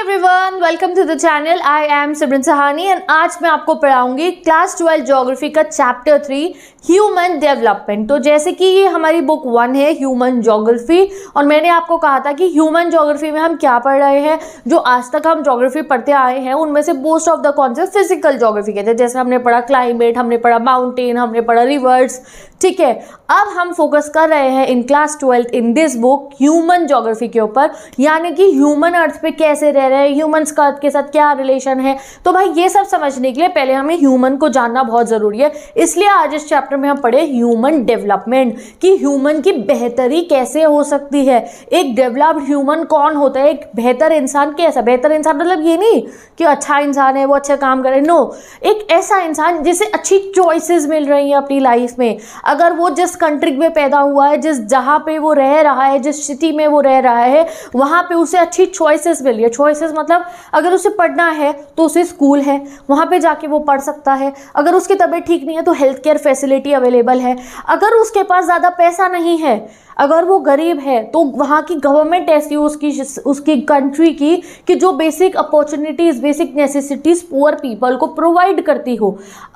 Everyone, welcome to the channel. I am Simran Sahani and आज मैं आपको पढ़ाऊंगी क्लास 12 ज्योग्राफी का चैप्टर 3 ह्यूमन डेवलपमेंट। तो जैसे कि ये हमारी बुक 1 है ह्यूमन ज्योग्राफी, और मैंने आपको कहा था कि ह्यूमन ज्योग्राफी में हम क्या पढ़ रहे हैं। जो आज तक हम ज्योग्राफी पढ़ते आए हैं उनमें से most of the concept physical geography कहते हैं। जैसे हमने पढ़ा क्लाइमेट, हमने पढ़ा माउंटेन, हमने पढ़ा रिवर्स, ठीक है। अब हम फोकस कर रहे हैं in class 12 in this book human geography के ऊपर, यानी कि ह्यूमन अर्थ पे कैसे रह रहे हैं, ह्यूमंस का अर्थ के साथ क्या रिलेशन है। तो भाई ये सब समझने के लिए पहले हमें ह्यूमन को जानना बहुत जरूरी है। इसलिए आज इस चैप्टर में हम पढ़े ह्यूमन डेवलपमेंट, कि ह्यूमन की बेहतरी कैसे हो सकती है। एक डेवलप्ड ह्यूमन कौन होता है, एक बेहतर इंसान कैसा। बेहतर इंसान मतलब ये नहीं कि अच्छा इंसान है, वो अच्छा काम करे, नो। एक ऐसा इंसान जिसे अच्छी चॉइसेस मिल रही हैं अपनी लाइफ में। अगर वो जिस कंट्री में पैदा हुआ है, जिस जहाँ पे वो रह रहा है, जिस सिटी में वो रह रहा है, वहाँ पे उसे अच्छी चॉइसेस मिल रही है। चॉइसेस मतलब अगर उसे पढ़ना है तो उसे स्कूल है, वहाँ पे जाके वो पढ़ सकता है। अगर उसकी तबीयत ठीक नहीं है तो हेल्थ केयर फैसिलिटी अवेलेबल है। अगर उसके पास ज़्यादा पैसा नहीं है, अगर वो गरीब है, तो वहाँ की गवर्नमेंट ऐसी हो उसकी कंट्री की कि जो basic opportunities, basic necessities poor people को प्रोवाइड करती हो।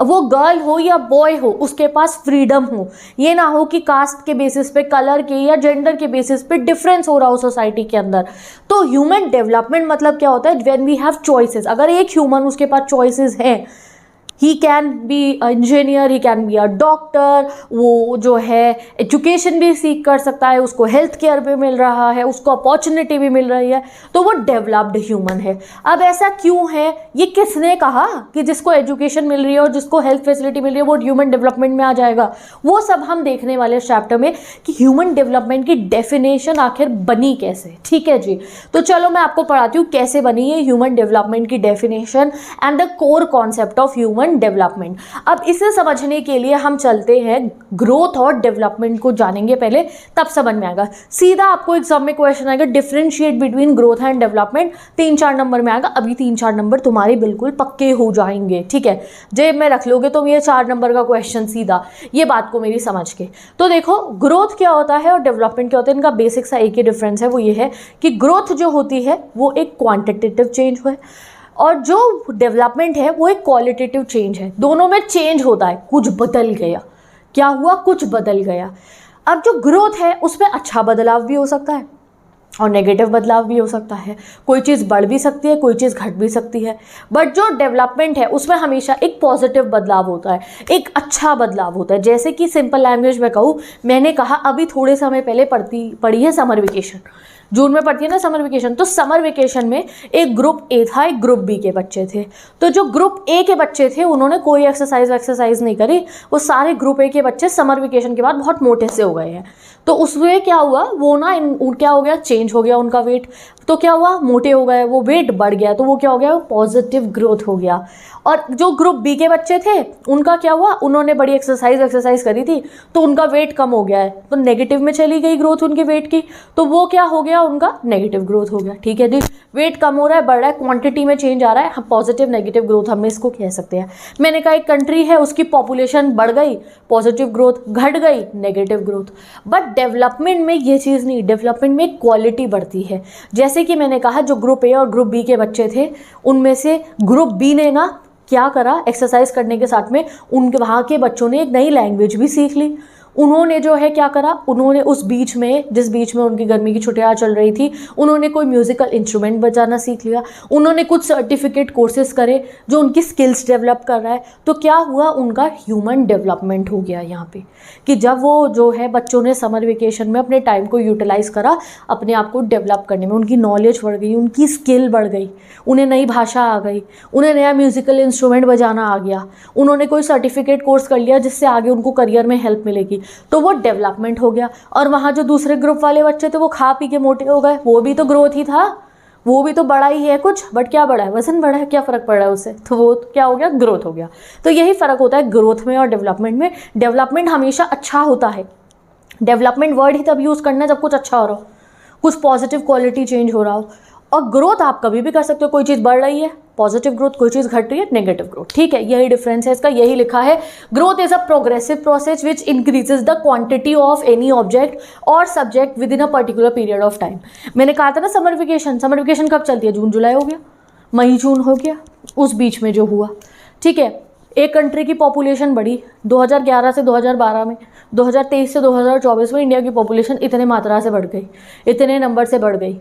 वो गर्ल हो या बॉय हो, उसके पास फ्रीडम हो। ये ना हो कि कास्ट के बेसिस पे, कलर के या जेंडर के बेसिस पे डिफरेंस हो रहा हो सोसाइटी के अंदर। तो ह्यूमन डेवलपमेंट मतलब क्या होता है, व्हेन वी हैव चॉइसेस। अगर एक ह्यूमन, उसके पास चॉइसेस हैं, he can be engineer, he can be a doctor, वो जो है एजुकेशन भी सीख कर सकता है, उसको हेल्थ केयर भी मिल रहा है, उसको अपॉर्चुनिटी भी मिल रही है, तो वो डेवलप्ड ह्यूमन है। अब ऐसा क्यों है, ये किसने कहा कि जिसको एजुकेशन मिल रही है और जिसको हेल्थ फैसिलिटी मिल रही है वो ह्यूमन डेवलपमेंट में आ जाएगा। वो सब हम देखने वाले इस चैप्टर में कि ह्यूमन डेवलपमेंट की डेफिनेशन आखिर बनी कैसे। ठीक है जी, तो चलो मैं आपको पढ़ाती हूँ कैसे बनी है ह्यूमन डेवलपमेंट की definition and the core concept of human development. अब इसे समझने के लिए हम चलते हैं ग्रोथ और डेवलपमेंट को जानेंगे पहले, तब समझ में आएगा। सीधा आपको एग्जाम में क्वेश्चन आएगा differentiate between growth and development, 3-4 number में आएगा। अभी 3-4 नंबर तुम्हारे बिल्कुल पक्के हो जाएंगे, ठीक है। जेब में रख लोगे तो ये 4 नंबर का क्वेश्चन सीधा, ये बात को मेरी समझ के। तो देखो ग्रोथ क्या होता है और डेवलपमेंट क्या होता है, इनका बेसिक सा एक ही डिफरेंस है। वो ये है कि ग्रोथ जो होती है वो एक क्वांटिटेटिव चेंज है, और जो डेवलपमेंट है वो एक क्वालिटेटिव चेंज है। दोनों में चेंज होता है, कुछ बदल गया। क्या हुआ, कुछ बदल गया। अब जो ग्रोथ है उसमें अच्छा बदलाव भी हो सकता है और नेगेटिव बदलाव भी हो सकता है। कोई चीज़ बढ़ भी सकती है, कोई चीज़ घट भी सकती है। बट जो डेवलपमेंट है उसमें हमेशा एक पॉजिटिव बदलाव होता है, एक अच्छा बदलाव होता है। जैसे कि सिंपल लैंग्वेज में कहूँ, मैंने कहा अभी थोड़े समय पहले पढ़ी है समर वेकेशन, जून में पढ़ती है ना समर वेकेशन। तो समर वेकेशन में एक ग्रुप ए था, एक ग्रुप बी के बच्चे थे। तो जो ग्रुप ए के बच्चे थे उन्होंने कोई एक्सरसाइज नहीं करी। वो सारे ग्रुप ए के बच्चे समर वेकेशन के बाद बहुत मोटे से हो गए हैं। तो उसमें क्या हुआ, वो ना क्या हो गया, चेंज हो गया उनका वेट। तो क्या हुआ, मोटे हो गए, वो वेट बढ़ गया, तो वो क्या हो गया, पॉजिटिव ग्रोथ हो गया। और जो ग्रुप बी के बच्चे थे उनका क्या हुआ, उन्होंने बड़ी एक्सरसाइज करी थी तो उनका वेट कम हो गया है, तो नेगेटिव में चली गई ग्रोथ उनके वेट की। तो वो क्या हो गया, उनका नेगेटिव ग्रोथ हो गया। ठीक है जी, वेट कम हो रहा है, बढ़ रहा है, क्वांटिटी में चेंज आ रहा है, पॉजिटिव नेगेटिव ग्रोथ हम इसको कह सकते हैं। मैंने कहा एक कंट्री है, उसकी पॉपुलेशन बढ़ गई, पॉजिटिव ग्रोथ, घट गई, नेगेटिव ग्रोथ। बट डेवलपमेंट में ये चीज़ नहीं, डेवलपमेंट में क्वालिटी बढ़ती है। जैसे कि मैंने कहा जो ग्रुप ए और ग्रुप बी के बच्चे थे उनमें से ग्रुप बी ने ना क्या करा, एक्सरसाइज करने के साथ में उनके वहाँ के बच्चों ने एक नई लैंग्वेज भी सीख ली। उन्होंने जो है क्या करा, उन्होंने उस बीच में, जिस बीच में उनकी गर्मी की छुट्टियां चल रही थी, उन्होंने कोई म्यूजिकल इंस्ट्रूमेंट बजाना सीख लिया। उन्होंने कुछ सर्टिफिकेट कोर्सेज करे जो उनकी स्किल्स डेवलप कर रहा है। तो क्या हुआ, उनका ह्यूमन डेवलपमेंट हो गया यहाँ पे, कि जब वो जो है बच्चों ने समर वेकेशन में अपने टाइम को यूटिलाइज करा अपने आप को डेवलप करने में, उनकी नॉलेज बढ़ गई, उनकी स्किल बढ़ गई, उन्हें नई भाषा आ गई, उन्हें नया म्यूजिकल इंस्ट्रूमेंट बजाना आ गया, उन्होंने कोई सर्टिफिकेट कोर्स कर लिया जिससे आगे उनको करियर में हेल्प मिलेगी। तो वो डेवलपमेंट हो गया। और वहाँ जो दूसरे ग्रुप वाले बच्चे थे वो खा पी के मोटे हो गए, वो भी तो ग्रोथ ही था, वो भी तो बड़ा ही है कुछ, बट क्या बड़ा है, वजन बड़ा है, क्या फ़र्क पड़ रहा है उससे, तो वो क्या हो गया, ग्रोथ हो गया। तो यही फ़र्क होता है ग्रोथ में और डेवलपमेंट में। डेवलपमेंट हमेशा अच्छा होता है। डेवलपमेंट वर्ड ही तब यूज़ करना है जब कुछ अच्छा हो रहा हो, कुछ पॉजिटिव क्वालिटी चेंज हो रहा हो। और ग्रोथ आप कभी भी कर सकते हो, कोई चीज़ बढ़ रही है पॉजिटिव ग्रोथ, कोई चीज़ घट रही है नेगेटिव ग्रोथ, ठीक है, यही डिफरेंस है इसका, यही लिखा है। Growth is a progressive process which increases the quantity of any object और subject within a particular period of time. मैंने कहा था ना समर वेकेशन कब चलती है, जून जुलाई हो गया, मई जून हो गया, उस बीच में जो हुआ, ठीक है। एक कंट्री की पॉपुलेशन बढ़ी 2011 से 2012 में, 2023 से 2024 में इंडिया की पॉपुलेशन इतने मात्रा से बढ़ गई, इतने नंबर से बढ़ गई,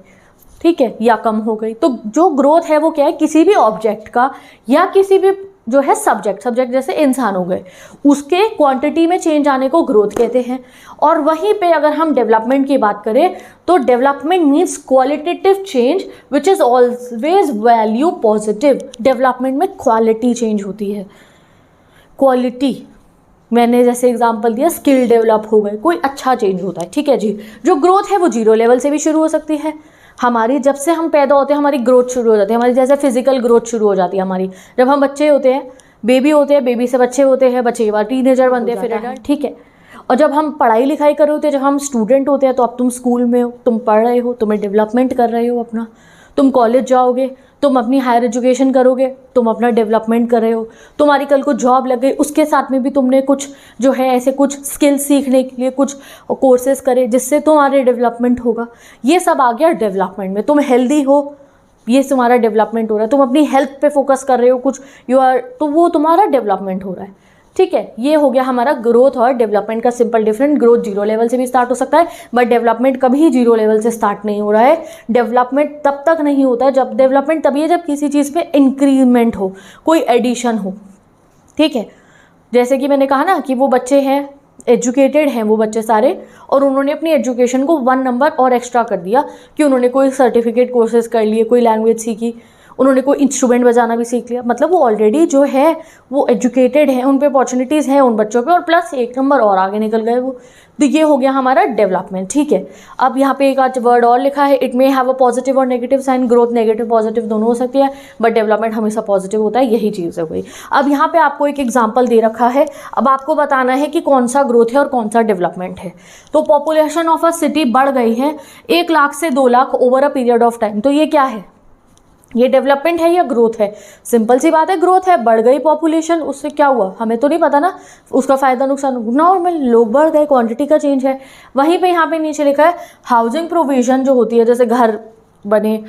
ठीक है, या कम हो गई। तो जो ग्रोथ है वो क्या है, किसी भी ऑब्जेक्ट का या किसी भी जो है सब्जेक्ट जैसे इंसान हो गए, उसके क्वांटिटी में चेंज आने को ग्रोथ कहते हैं। और वहीं पे अगर हम डेवलपमेंट की बात करें तो development means qualitative change which is always value positive. Development में क्वालिटी चेंज होती है, क्वालिटी, मैंने जैसे एग्जांपल दिया स्किल डेवलप हो गए, कोई अच्छा चेंज होता है, ठीक है जी। जो ग्रोथ है वो जीरो लेवल से भी शुरू हो सकती है। हमारी जब से हम पैदा होते हैं हमारी ग्रोथ शुरू हो जाती है, हमारी जैसे फिजिकल ग्रोथ शुरू हो जाती है हमारी, जब हम बच्चे होते हैं, बेबी होते हैं, बेबी से बच्चे होते हैं, बच्चे के बाद टीनेजर बनते हैं, फिर एडल्ट, ठीक है। और जब हम पढ़ाई लिखाई कर रहे होते हैं, जब हम स्टूडेंट होते हैं, तो अब तुम स्कूल में हो, तुम पढ़ रहे हो, तुम्हें डेवलपमेंट कर रहे हो अपना, तुम कॉलेज जाओगे, तुम अपनी हायर एजुकेशन करोगे, तुम अपना डेवलपमेंट कर रहे हो, तुम्हारी कल को जॉब लग गई, उसके साथ में भी तुमने कुछ जो है ऐसे कुछ स्किल्स सीखने के लिए कुछ कोर्सेज करे जिससे तुम्हारे डेवलपमेंट होगा। ये सब आ गया डेवलपमेंट में। तुम हेल्दी हो, ये तुम्हारा डेवलपमेंट हो रहा है, तुम अपनी हेल्थ पे फोकस कर रहे हो कुछ, तो वो तुम्हारा डेवलपमेंट हो रहा है, ठीक है। ये हो गया हमारा ग्रोथ और डेवलपमेंट का simple difference. Growth zero level से भी स्टार्ट हो सकता है, बट डेवलपमेंट कभी जीरो लेवल से स्टार्ट नहीं हो रहा है। डेवलपमेंट तब तक नहीं होता है जब डेवलपमेंट तभी है जब किसी चीज़ पे इंक्रीमेंट हो, कोई एडिशन हो, ठीक है। जैसे कि मैंने कहा ना कि वो बच्चे हैं, एजुकेटेड हैं वो बच्चे सारे, और उन्होंने अपनी एजुकेशन को 1 नंबर और एक्स्ट्रा कर दिया कि उन्होंने कोई सर्टिफिकेट कोर्सेज कर लिए, कोई लैंग्वेज सीखी, उन्होंने कोई इंस्ट्रूमेंट बजाना भी सीख लिया, मतलब वो ऑलरेडी जो है वो एजुकेटेड है, उन पे अपॉर्चुनिटीज़ हैं उन बच्चों पे, और प्लस 1 नंबर और आगे निकल गए वो। तो ये हो गया हमारा डेवलपमेंट, ठीक है। अब यहाँ पे एक आज वर्ड और लिखा है, it may have a positive और negative sign. Growth negative positive दोनों हो सकती है, बट डेवलपमेंट हमेशा पॉजिटिव होता है, यही चीज़ है कोई। अब यहाँ पे आपको एक एग्जाम्पल दे रखा है, अब आपको बताना है कि कौन सा ग्रोथ है और कौन सा डेवलपमेंट है। तो पॉपुलेशन ऑफ अ सिटी बढ़ गई है 1 लाख से 2 lakh over a period of time, तो ये क्या है, ये डेवलपमेंट है या ग्रोथ है? सिंपल सी बात है, ग्रोथ है। बढ़ गई पॉपुलेशन, उससे क्या हुआ हमें तो नहीं पता ना, उसका फ़ायदा नुकसान नॉर्मल, लोग बढ़ गए, क्वांटिटी का चेंज है। वहीं पे यहाँ पे नीचे लिखा है हाउसिंग प्रोविजन जो होती है, जैसे घर बने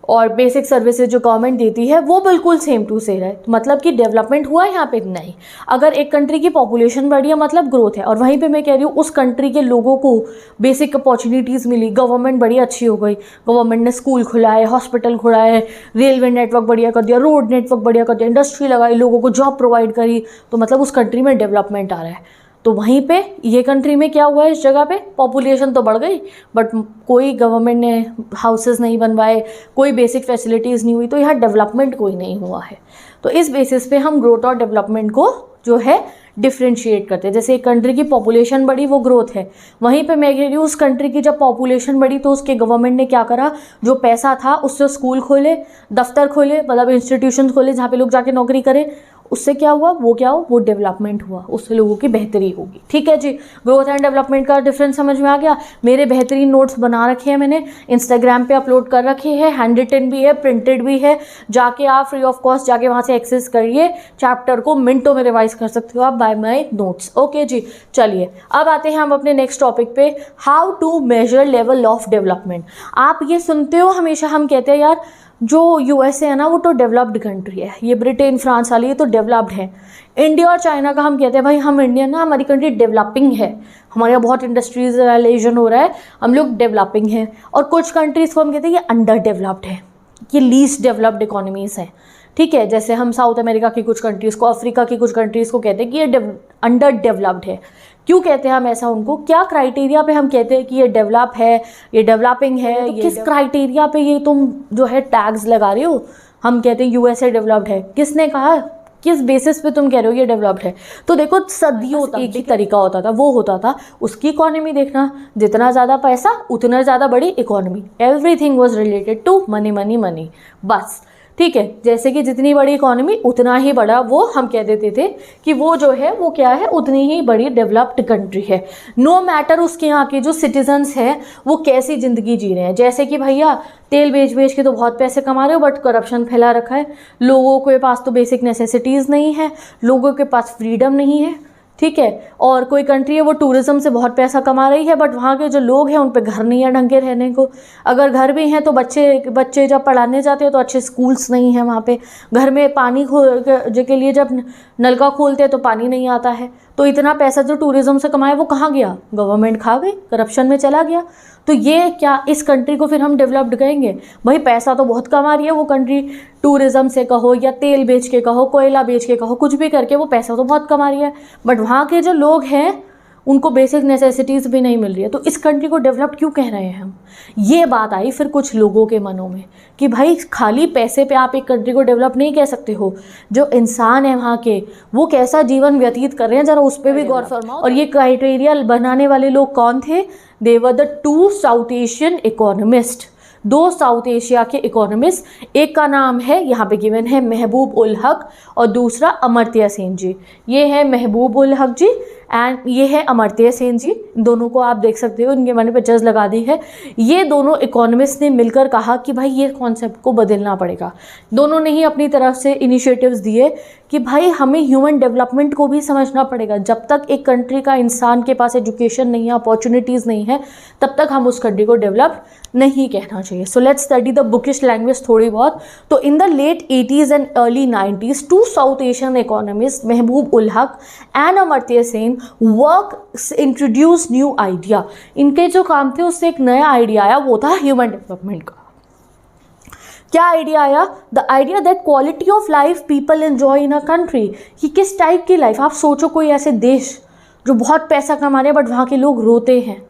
और बेसिक सर्विसेज जो गवर्नमेंट देती है वो बिल्कुल सेम टू सेम है, मतलब कि डेवलपमेंट हुआ है यहाँ पे नहीं। अगर एक कंट्री की पॉपुलेशन बढ़ी है मतलब ग्रोथ है, और वहीं पे मैं कह रही हूँ उस कंट्री के लोगों को बेसिक अपॉर्चुनिटीज़ मिली, गवर्नमेंट बड़ी अच्छी हो गई, गवर्नमेंट ने स्कूल खुलाए, हॉस्पिटल खुलाए, रेलवे नेटवर्क बढ़िया कर दिया, रोड नेटवर्क बढ़िया कर दिया, इंडस्ट्री लगाई, लोगों को जॉब प्रोवाइड करी, तो मतलब उस कंट्री में डेवलपमेंट आ रहा है। तो वहीं पे ये कंट्री में क्या हुआ है, इस जगह पे पॉपुलेशन तो बढ़ गई बट कोई गवर्नमेंट ने हाउसेस नहीं बनवाए, कोई बेसिक फैसिलिटीज़ नहीं हुई, तो यहाँ डेवलपमेंट कोई नहीं हुआ है। तो इस बेसिस पे हम ग्रोथ और डेवलपमेंट को जो है डिफ्रेंशिएट करते हैं। जैसे एक कंट्री की पॉपुलेशन बढ़ी वो ग्रोथ है, वहीं पे मैं कह रही हूँ उस कंट्री की जब पॉपुलेशन बढ़ी तो उसके गवर्नमेंट ने क्या करा, जो पैसा था उससे स्कूल खोले, दफ्तर खोले, मतलब इंस्टीट्यूशन खोले जहाँ पे लोग जाके नौकरी करें, उससे क्या हुआ, वो डेवलपमेंट हुआ, उससे लोगों की बेहतरी होगी। ठीक है जी, ग्रोथ एंड डेवलपमेंट का डिफरेंस समझ में आ गया। मेरे बेहतरीन नोट्स बना रखे हैं मैंने, इंस्टाग्राम पे अपलोड कर रखे हैं, हैंड रिटन भी है, प्रिंटेड भी है, जाके आप फ्री ऑफ कॉस्ट जाके वहाँ से एक्सेस करिए, चैप्टर को मिनटों में रिवाइज कर सकते हो आप बाय माई नोट्स। ओके जी, चलिए अब आते हैं हम अपने नेक्स्ट टॉपिक पे, how to measure level of development. आप ये सुनते हो हमेशा, हम कहते हैं यार जो यूएसए है ना वो तो डेवलप्ड कंट्री है, ये ब्रिटेन फ्रांस वाली ये तो डेवलप्ड है। इंडिया और चाइना का हम कहते हैं भाई हम इंडियन ना, हमारी कंट्री डेवलपिंग है, हमारे यहाँ बहुत इंडस्ट्रियलाइजेशन हो रहा है, हम लोग डेवलपिंग हैं। और कुछ कंट्रीज़ को हम कहते हैं ये अंडर डेवलप्ड है, ये लीस्ट डेवलप्ड इकोनॉमीज़ हैं। ठीक है, जैसे हम साउथ अमेरिका की कुछ कंट्रीज़ को, अफ्रीका की कुछ कंट्रीज़ को कहते हैं कि ये अंडर डेवलप्ड है। क्यों कहते हैं हम ऐसा उनको, क्या क्राइटेरिया पे हम कहते हैं कि ये डेवलप है, ये डेवलपिंग है, तो किस क्राइटेरिया पे ये तुम जो है टैग्स लगा रहे हो। हम कहते हैं यूएसए डेवलप्ड है, किसने कहा, किस बेसिस पे तुम कह रहे हो ये डेवलप्ड है। तो देखो सदियों तक एक ही तरीका होता था, वो होता था उसकी इकोनॉमी देखना, जितना ज़्यादा पैसा उतना ज़्यादा बड़ी economy, everything was related to money money money, बस। ठीक है, जैसे कि जितनी बड़ी इकोनॉमी उतना ही बड़ा वो हम कह देते थे कि वो जो है वो क्या है, उतनी ही बड़ी डेवलप्ड कंट्री है। नो मैटर उसके यहाँ के जो सिटीजन्स हैं वो कैसी ज़िंदगी जी रहे हैं। जैसे कि भैया तेल बेच बेच के तो बहुत पैसे कमा रहे हो, बट करप्शन फैला रखा है, लोगों के पास तो बेसिक नेसेसिटीज़ नहीं है, लोगों के पास फ्रीडम नहीं है, ठीक है। और कोई कंट्री है वो टूरिज्म से बहुत पैसा कमा रही है, बट वहाँ के जो लोग हैं उन पे घर नहीं है ढंग के रहने को। अगर घर भी हैं तो बच्चे जब पढ़ाने जाते हैं तो अच्छे स्कूल्स नहीं हैं वहाँ पे। घर में पानी के लिए जब नलका खोलते हैं तो पानी नहीं आता है। तो इतना पैसा जो टूरिज्म से कमाया वो कहाँ गया? गवर्नमेंट खा गई, करप्शन में चला गया। तो ये क्या इस कंट्री को फिर हम डेवलप्ड कहेंगे? भाई पैसा तो बहुत कमा रही है वो कंट्री, टूरिज्म से कहो या तेल बेच के कहो, कोयला बेच के कहो, कुछ भी करके वो पैसा तो बहुत कमा रही है, बट वहाँ के जो लोग हैं उनको बेसिक नेसेसिटीज़ भी नहीं मिल रही है। तो इस कंट्री को डेवलप क्यों कह रहे हैं हम? ये बात आई फिर कुछ लोगों के मनों में कि भाई खाली पैसे पे आप एक कंट्री को डेवलप नहीं कह सकते हो। जो इंसान है वहाँ के वो कैसा जीवन व्यतीत कर रहे हैं ज़रा उस पर भी गौर फरमाओ। और ये क्राइटेरिया बनाने वाले लोग कौन थे? They were the 2 South Asian economist, 2 South Asia के इकोनॉमिस्ट। एक का नाम है यहाँ पे गिवन है महबूब उल हक और दूसरा अमर्त्य सेन जी। ये है महबूब उल हक जी एंड ये है अमर्त्य सेन जी। दोनों को आप देख सकते हो, इनके मन पे जज लगा दी है। ये दोनों इकोनॉमिस्ट ने मिलकर कहा कि भाई ये कॉन्सेप्ट को बदलना पड़ेगा। दोनों ने ही अपनी तरफ से इनिशिएटिव्स दिए कि भाई हमें ह्यूमन डेवलपमेंट को भी समझना पड़ेगा। जब तक एक कंट्री का इंसान के पास एजुकेशन नहीं है, अपॉर्चुनिटीज़ नहीं है, तब तक हम उस कंट्री को डेवलप नहीं कहना चाहिए। So let's study the bookish language थोड़ी बहुत। तो in the late 80s and early 90s 2 South Asian economist Mahbub ul Haq and Amartya Sen work introduce new idea. इनके जो काम थे उससे एक नया आइडिया आया, वो था ह्यूमन डेवलपमेंट का। क्या आइडिया आया? The idea that quality of life people enjoy in a country, कि किस टाइप की लाइफ। आप सोचो कोई ऐसे देश जो बहुत पैसा कमा रहे हैं बट वहाँ के लोग रोते हैं,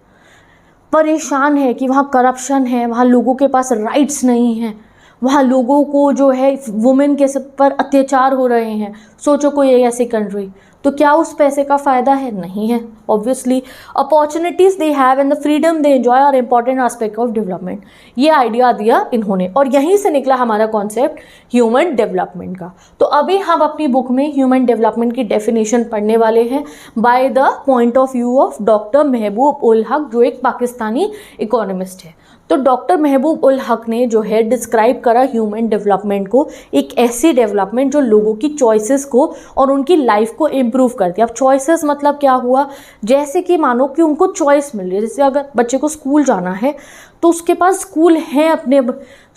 परेशान है कि वहाँ करप्शन है, वहाँ लोगों के पास राइट्स नहीं हैं, वहाँ लोगों को जो है वुमेन के सब पर अत्याचार हो रहे हैं। सोचो कोई ऐसी कंट्री, तो क्या उस पैसे का फ़ायदा है? नहीं है। Obviously opportunities they have and the freedom they enjoy are important aspect of development. ये आइडिया दिया इन्होंने और यहीं से निकला हमारा कॉन्सेप्ट ह्यूमन डेवलपमेंट का। तो अभी हम अपनी बुक में ह्यूमन डेवलपमेंट की डेफिनेशन पढ़ने वाले हैं by the point of view of doctor महबूब उल हक, जो एक पाकिस्तानी इकोनॉमिस्ट है। तो डॉक्टर महबूब उल हक ने जो है डिस्क्राइब करा ह्यूमन डेवलपमेंट को, एक ऐसी डेवलपमेंट जो लोगों की चॉइसेस को और उनकी लाइफ को इम्प्रूव करती है। अब चॉइसेस मतलब क्या हुआ? जैसे कि मानो कि उनको चॉइस मिल रही है, जैसे अगर बच्चे को स्कूल जाना है तो उसके पास स्कूल है अपने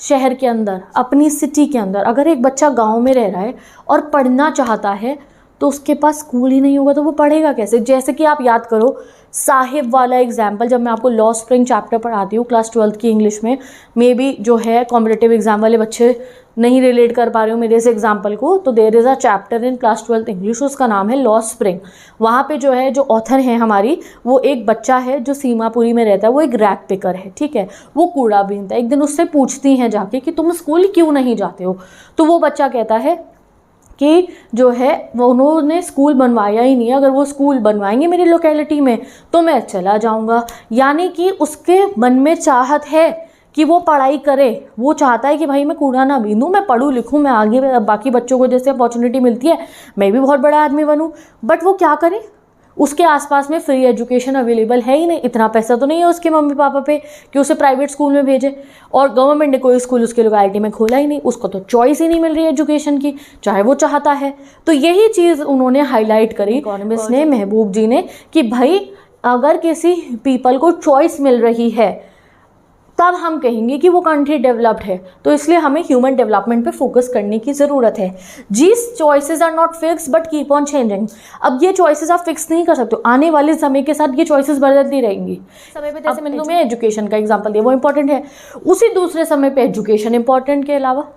शहर के अंदर, अपनी सिटी के अंदर। अगर एक बच्चा गाँव में रह रहा है और पढ़ना चाहता है तो उसके पास स्कूल ही नहीं होगा तो वो पढ़ेगा कैसे? जैसे कि आप याद करो साहिब वाला एग्जाम्पल, जब मैं आपको लॉ स्प्रिंग चैप्टर पढ़ाती हूँ क्लास 12th की इंग्लिश में, मे बी जो है कॉम्पिटेटिव एग्जाम वाले बच्चे नहीं रिलेट कर पा रहे हो मेरे इस एग्जाम्पल को, तो there is a chapter in class 12th English, उसका नाम है लॉ स्प्रिंग। वहाँ पे जो है जो ऑथर है हमारी, वो एक बच्चा है जो सीमापुरी में रहता है, वो एक रैक पिकर है, ठीक है, वो कूड़ा बीनता है। एक दिन उससे पूछती हैं जाके कि तुम स्कूल क्यों नहीं जाते हो? तो वो बच्चा कहता है कि जो है वो उन्होंने स्कूल बनवाया ही नहीं है, अगर वो स्कूल बनवाएंगे मेरी लोकेलिटी में तो मैं चला जाऊंगा। यानी कि उसके मन में चाहत है कि वो पढ़ाई करे, वो चाहता है कि भाई मैं कूड़ा ना बीनूं, मैं पढ़ूँ लिखूँ, मैं आगे बाकी बच्चों को जैसे अपॉर्चुनिटी मिलती है मैं भी बहुत बड़ा आदमी बनूँ। बट वो क्या करे, उसके आसपास में फ्री एजुकेशन अवेलेबल है ही नहीं, इतना पैसा तो नहीं है उसके मम्मी पापा पे कि उसे प्राइवेट स्कूल में भेजे, और गवर्नमेंट ने कोई स्कूल उसके लोकेलिटी में खोला ही नहीं, उसको तो चॉइस ही नहीं मिल रही है एजुकेशन की, चाहे वो चाहता है। तो यही चीज़ उन्होंने हाईलाइट करी इकोनॉमिस्ट ने, महबूब जी ने, कि भाई अगर किसी पीपल को चॉइस मिल रही है तब हम कहेंगे कि वो कंट्री डेवलप्ड है। तो इसलिए हमें ह्यूमन डेवलपमेंट पे फोकस करने की ज़रूरत है। These choices are not fix but keep on changing. अब ये चॉइसेस आप फिक्स नहीं कर सकते, आने वाले समय के साथ ये चॉइसेस बदलती रहेंगी। समय पे जैसे मैंने तुम्हें एजुकेशन का एग्जाम्पल दिया, वो इंपॉर्टेंट है, उसी दूसरे समय पे एजुकेशन इंपॉर्टेंट के अलावा,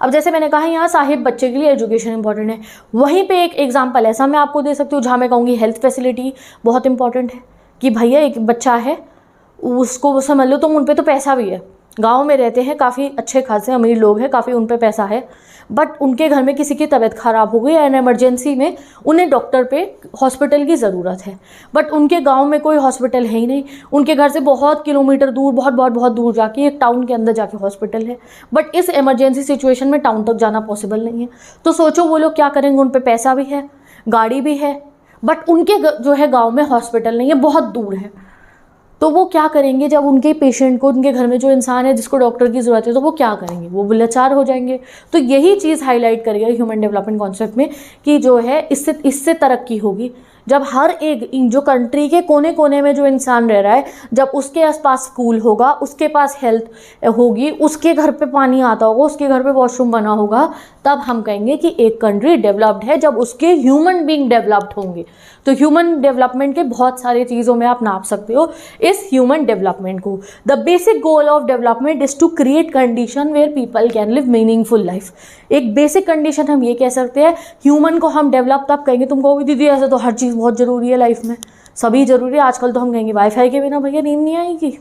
अब जैसे मैंने कहा यहाँ साहिब बच्चे के लिए एजुकेशन इंपॉर्टेंट है, वहीं पे एक एग्जांपल ऐसा मैं आपको दे सकती हूँ जहाँ मैं कहूँगी हेल्थ फैसिलिटी बहुत इंपॉर्टेंट है। कि भैया एक बच्चा है, उसको समझ लो तुम, उन पे तो पैसा भी है, गांव में रहते हैं, काफ़ी अच्छे खासे अमीर लोग हैं, काफ़ी उन पे पैसा है, बट उनके घर में किसी की तबीयत ख़राब हो गई एंड इमरजेंसी में उन्हें डॉक्टर पे हॉस्पिटल की ज़रूरत है, बट उनके गांव में कोई हॉस्पिटल है ही नहीं। उनके घर से बहुत किलोमीटर दूर, बहुत दूर जाके एक टाउन के अंदर जाके हॉस्पिटल है, बट इस इमरजेंसी सिचुएशन में टाउन तक जाना पॉसिबल नहीं है। तो सोचो वो लोग क्या करेंगे, उन पर पैसा भी है, गाड़ी भी है, बट उनके जो है गाँव में हॉस्पिटल नहीं है, बहुत दूर है। तो वो क्या करेंगे जब उनके पेशेंट को, उनके घर में जो इंसान है जिसको डॉक्टर की ज़रूरत है, तो वो क्या करेंगे, वो लाचार हो जाएंगे। तो यही चीज़ हाईलाइट करेगा ह्यूमन डेवलपमेंट कॉन्सेप्ट में कि जो है इससे तरक्की होगी जब हर एक जो कंट्री के कोने कोने में जो इंसान रह रहा है, जब उसके आसपास स्कूल होगा, उसके पास हेल्थ होगी, उसके घर पे पानी आता होगा, उसके घर पे वॉशरूम बना होगा, तब हम कहेंगे कि एक कंट्री डेवलप्ड है, जब उसके ह्यूमन बीइंग डेवलप्ड होंगे। तो ह्यूमन डेवलपमेंट के बहुत सारे चीज़ों में आप नाप सकते हो इस ह्यूमन डेवलपमेंट को। The basic goal of development is to create condition where people can live meaningful life. एक बेसिक कंडीशन हम ये कह सकते हैं, ह्यूमन को हम डेवलप तब कहेंगे, तुम कहोगे दीदी ऐसे तो हर चीज़ बहुत ज़रूरी है लाइफ में, सभी ज़रूरी है, आजकल तो हम कहेंगे वाईफाई के बिना भैया नींद नहीं आएगी,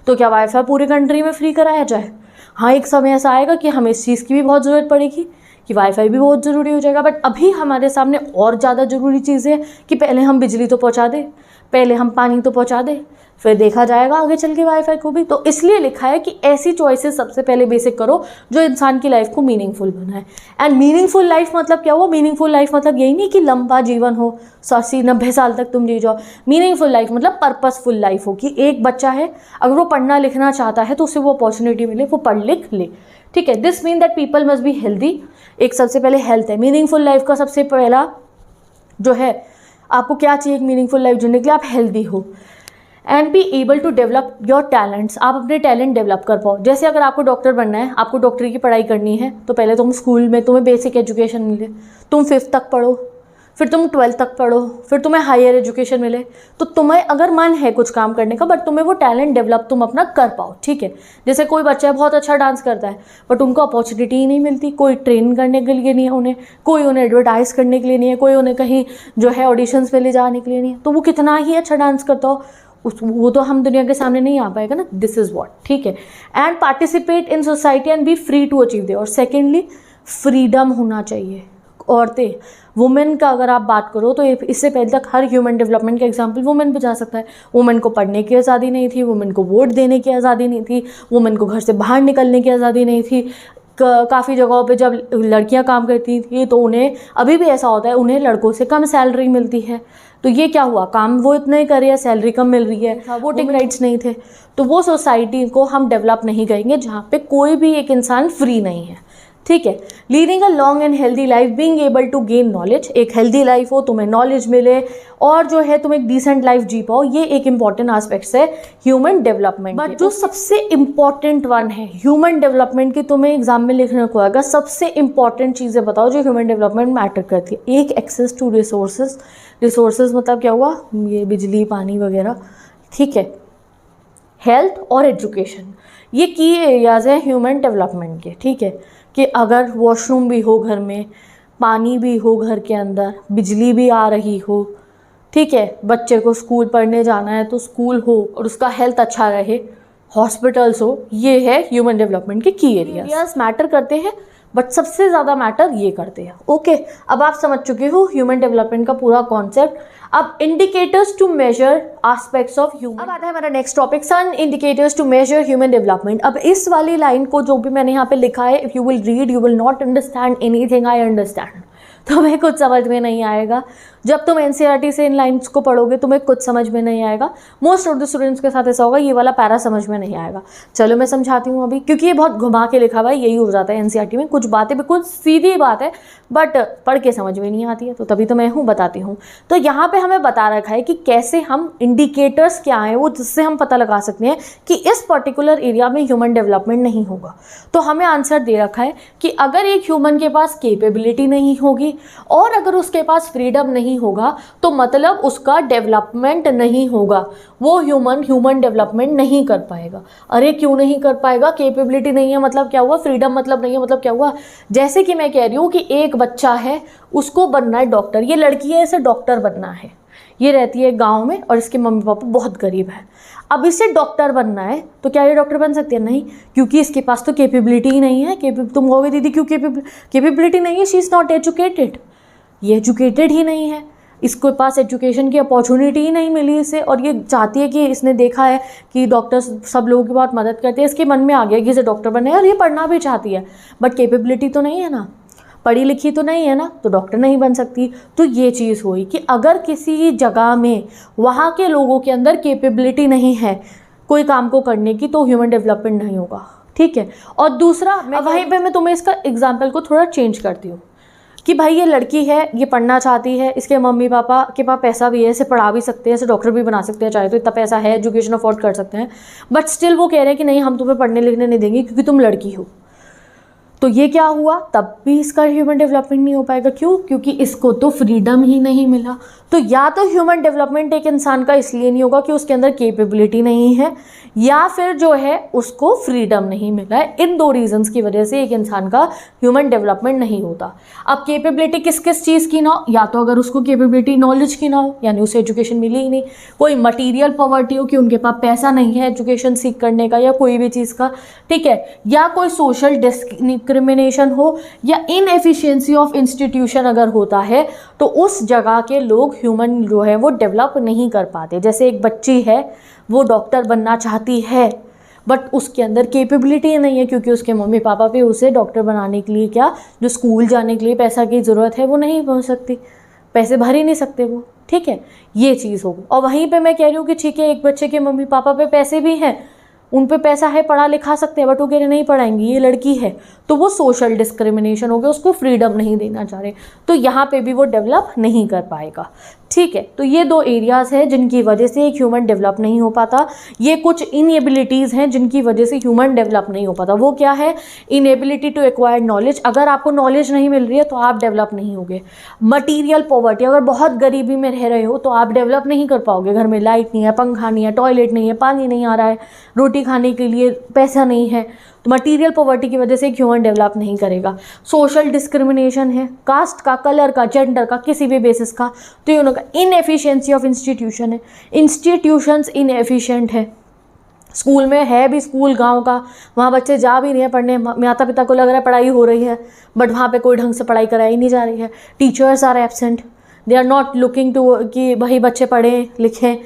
तो क्या वाईफाई पूरी कंट्री में फ्री कराया जाए? हाँ, एक समय ऐसा आएगा कि हमें इस चीज़ की भी बहुत ज़रूरत पड़ेगी कि वाईफाई भी बहुत ज़रूरी हो जाएगा, बट अभी हमारे सामने और ज़्यादा ज़रूरी चीज़ है कि पहले हम बिजली तो पहुँचा दें, पहले हम पानी तो पहुँचा दें, फिर देखा जाएगा आगे चल के वाईफाई को भी। तो इसलिए लिखा है कि ऐसी चॉइसेस सबसे पहले बेसिक करो जो इंसान की लाइफ को मीनिंगफुल बनाए। एंड मीनिंगफुल लाइफ मतलब क्या हुआ? मीनिंगफुल लाइफ मतलब यही नहीं कि लंबा जीवन हो, 80-90 साल तक तुम जी जाओ। मीनिंगफुल लाइफ मतलब पर्पसफुल लाइफ हो कि एक बच्चा है, अगर वो पढ़ना लिखना चाहता है तो उसे वो अपॉर्चुनिटी मिले, वो पढ़ लिख ले, ठीक है। This mean that people must be healthy. एक सबसे पहले हेल्थ है। मीनिंगफुल लाइफ का सबसे पहला जो है, आपको क्या चाहिए एक मीनिंगफुल लाइफ जीने के लिए? आप हेल्दी हो and be able to develop your talents. आप अपने टैलेंट डेवलप कर पाओ। जैसे अगर आपको डॉक्टर बनना है, आपको डॉक्टरी की पढ़ाई करनी है, तो पहले तुम स्कूल में तुम्हें बेसिक एजुकेशन मिले, तुम 5th तक पढ़ो, फिर तुम 12th तक पढ़ो, फिर तुम्हें हायर एजुकेशन मिले, तो तुम्हें अगर मन है कुछ काम करने का, बट तुम्हें वो टैलेंट डेवलप तुम अपना कर पाओ, ठीक है। जैसे कोई बच्चा बहुत अच्छा डांस करता है, बट उनको अपॉर्चुनिटी ही नहीं मिलती, कोई ट्रेन करने के लिए नहीं है उन्हें, कोई उन्हें एडवर्टाइज करने के लिए नहीं है, कोई उन्हें कहीं जो है ऑडिशंस पे ले जाने के लिए नहीं है, तो वो कितना ही अच्छा डांस करता हो, वो तो हम दुनिया के सामने नहीं आ पाएगा ना। दिस इज़ वॉट, ठीक है। And participate in society and be free to achieve they. और सेकेंडली, फ्रीडम होना चाहिए। औरतें, वुमेन का अगर आप बात करो तो इससे पहले तक हर ह्यूमन डेवलपमेंट का एग्जांपल वुमेन पे जा सकता है। वुमेन को पढ़ने की आज़ादी नहीं थी, वुमेन को वोट देने की आज़ादी नहीं थी, वुमेन को घर से बाहर निकलने की आज़ादी नहीं थी। काफ़ी जगहों पे जब लड़कियां काम करती थी तो उन्हें, अभी भी ऐसा होता है, उन्हें लड़कों से कम सैलरी मिलती है। तो ये क्या हुआ? काम वो इतना ही कर रही है, सैलरी कम मिल रही है, वोटिंग राइट्स नहीं थे। तो वो सोसाइटी को हम डेवलप नहीं करेंगे जहाँ पे कोई भी एक इंसान फ्री नहीं है, ठीक है। Leading a long and healthy life, being able to gain knowledge. एक हेल्दी लाइफ हो, तुम्हें नॉलेज मिले और जो है तुम एक डिसेंट लाइफ जी पाओ, ये एक इंपॉर्टेंट एस्पेक्ट्स है ह्यूमन डेवलपमेंट। बट जो सबसे इंपॉर्टेंट वन है ह्यूमन डेवलपमेंट की, तुम्हें एग्जाम में लिखने को आएगा, सबसे इंपॉर्टेंट चीज़ें बताओ जो ह्यूमन डेवलपमेंट मैटर करती है। एक, एक्सेस टू रिसोर्सेज। रिसोर्सेज मतलब क्या हुआ? ये बिजली, पानी वगैरह, ठीक है। हेल्थ और एजुकेशन, ये की एरियाज हैं ह्यूमन डेवलपमेंट के, ठीक है। कि अगर वॉशरूम भी हो घर में, पानी भी हो घर के अंदर, बिजली भी आ रही हो, ठीक है, बच्चे को स्कूल पढ़ने जाना है तो स्कूल हो और उसका हेल्थ अच्छा रहे, हॉस्पिटल्स हो, ये है ह्यूमन डेवलपमेंट के की एरियाज। मैटर करते हैं बट सबसे ज़्यादा मैटर ये करते हैं, ओके। अब आप समझ चुके हो ह्यूमन डेवलपमेंट का पूरा कॉन्सेप्ट। अब indicators to major aspects of human. अब आता है हमारा नेक्स्ट टॉपिक, सन indicators to major human development. अब इस वाली लाइन को जो भी मैंने यहाँ पे लिखा है, if you will read you will not understand anything I understand. तुम्हें कुछ समझ में नहीं आएगा। जब तुम एनसीईआरटी से इन लाइन्स को पढ़ोगे तुम्हें कुछ समझ में नहीं आएगा। मोस्ट ऑफ द स्टूडेंट्स के साथ ऐसा होगा, ये वाला पैरा समझ में नहीं आएगा। चलो मैं समझाती हूँ अभी, क्योंकि ये बहुत घुमा के लिखा हुआ है, यही हो जाता है एनसीईआरटी में। कुछ बातें बिल्कुल सीधी बात है बट पढ़ के समझ में नहीं आती है, तो तभी तो मैं बताती हूँ। तो यहाँ पे हमें बता रखा है कि कैसे हम इंडिकेटर्स क्या हैं वो, जिससे हम पता लगा सकते हैं कि इस पर्टिकुलर एरिया में ह्यूमन डेवलपमेंट नहीं होगा। तो हमें आंसर दे रखा है कि अगर एक ह्यूमन के पास कैपेबिलिटी नहीं होगी और अगर उसके पास फ्रीडम नहीं होगा तो मतलब उसका डेवलपमेंट नहीं होगा, वो ह्यूमन डेवलपमेंट नहीं कर पाएगा। अरे क्यों नहीं कर पाएगा? कैपेबिलिटी नहीं है मतलब क्या हुआ? फ्रीडम मतलब नहीं है मतलब क्या हुआ? जैसे कि मैं कह रही हूँ कि एक बच्चा है, उसको बनना है डॉक्टर, ये लड़की है, इसे डॉक्टर बनना है, ये रहती है गांव में और इसके मम्मी पापा बहुत गरीब है। अब इसे डॉक्टर बनना है तो क्या ये डॉक्टर बन सकती है? नहीं, क्योंकि इसके पास तो कैपेबिलिटी ही नहीं है। तुम कहोगे दीदी क्यों कैपेबिलिटी नहीं है? शी इज़ नॉट एजुकेटेड, ये एजुकेटेड ही नहीं है, इसके पास एजुकेशन की अपॉर्चुनिटी ही नहीं मिली इसे। और ये चाहती है कि इसने देखा है कि डॉक्टर सब लोगों की बहुत मदद करते हैं, इसके मन में आ गया कि इसे डॉक्टर बनना है और ये पढ़ना भी चाहती है, बट कैपेबिलिटी तो नहीं है ना, पढ़ी लिखी तो नहीं है ना, तो डॉक्टर नहीं बन सकती। तो ये चीज़ हुई कि अगर किसी जगह में वहाँ के लोगों के अंदर कैपेबिलिटी नहीं है कोई काम को करने की, तो ह्यूमन डेवलपमेंट नहीं होगा, ठीक है। और दूसरा वहीं पे मैं तुम्हें इसका एग्जाम्पल को थोड़ा चेंज करती हूँ कि भाई ये लड़की है, ये पढ़ना चाहती है, इसके मम्मी पापा के पास पैसा भी है, इसे पढ़ा भी सकते हैं, इसे डॉक्टर भी बना सकते हैं चाहे तो, इतना पैसा है, एजुकेशन अफोर्ड कर सकते हैं, बट स्टिल वो कह रहे हैं कि नहीं हम तुम्हें पढ़ने लिखने नहीं देंगे क्योंकि तुम लड़की हो। तो ये क्या हुआ? तब भी इसका ह्यूमन डेवलपमेंट नहीं हो पाएगा। क्यों? क्योंकि इसको तो फ्रीडम ही नहीं मिला। तो या तो ह्यूमन डेवलपमेंट एक इंसान का इसलिए नहीं होगा कि उसके अंदर कैपेबिलिटी नहीं है, या फिर जो है उसको फ्रीडम नहीं मिला है। इन दो रीजंस की वजह से एक इंसान का ह्यूमन डेवलपमेंट नहीं होता। अब कैपेबिलिटी किस किस चीज़ की ना हो, या तो अगर उसको कैपेबिलिटी नॉलेज की ना हो, यानी उसे एजुकेशन मिली ही नहीं, कोई मटीरियल पॉवर्टी हो कि उनके पास पैसा नहीं है एजुकेशन सीख करने का या कोई भी चीज़ का, ठीक है, या कोई सोशल डिस्क्रिमिनेशन हो, या इनएफिशिएंसी ऑफ इंस्टीट्यूशन अगर होता है, तो उस जगह के लोग ह्यूमन जो है वो डेवलप नहीं कर पाते। जैसे एक बच्ची है, वो डॉक्टर बनना चाहती है, बट उसके अंदर कैपेबिलिटी नहीं है क्योंकि उसके मम्मी पापा पे उसे डॉक्टर बनाने के लिए क्या जो स्कूल जाने के लिए पैसा की ज़रूरत है वो नहीं पहुंच सकती, पैसे भर ही नहीं सकते वो, ठीक है, ये चीज़ होगी। और वहीं पे मैं कह रही हूँ कि ठीक है एक बच्चे के मम्मी पापा पे पैसे भी हैं, उन पे पैसा है, पढ़ा लिखा सकते हैं, बट वो कह रहे नहीं पढ़ाएंगी, ये लड़की है, तो वो सोशल डिस्क्रिमिनेशन हो गया, उसको फ्रीडम नहीं देना चाह रहे, तो यहाँ पे भी वो डेवलप नहीं कर पाएगा, ठीक है। तो ये दो एरियाज़ हैं जिनकी वजह से एक ह्यूमन डेवलप नहीं हो पाता। ये कुछ इनएबिलिटीज़ हैं जिनकी वजह से ह्यूमन डेवलप नहीं हो पाता। वो क्या है? Inability to acquire knowledge. अगर आपको नॉलेज नहीं मिल रही है तो आप डेवलप नहीं होगे। मटीरियल पॉवर्टी, अगर बहुत गरीबी में रह रहे हो तो आप डेवलप नहीं कर पाओगे। घर में लाइट नहीं है, पंखा नहीं है, टॉयलेट नहीं है, पानी नहीं आ रहा है, रोटी खाने के लिए पैसा नहीं है, तो मटीरियल पॉवर्टी की वजह से ह्यूमन डेवलप नहीं करेगा। सोशल डिस्क्रिमिनेशन है, कास्ट का, कलर का, जेंडर का, किसी भी बेसिस का, तो ये उनका इनएफिशिएंसी ऑफ इंस्टीट्यूशन है, इंस्टीट्यूशंस इनएफिशिएंट है। स्कूल में है भी स्कूल गांव का, वहाँ बच्चे जा भी नहीं है पढ़ने, माता पिता को लग रहा है पढ़ाई हो रही है, बट वहाँ पे कोई ढंग से पढ़ाई कराई नहीं जा रही है। Teachers are absent, they are not looking to कि भाई बच्चे पढ़ें लिखें।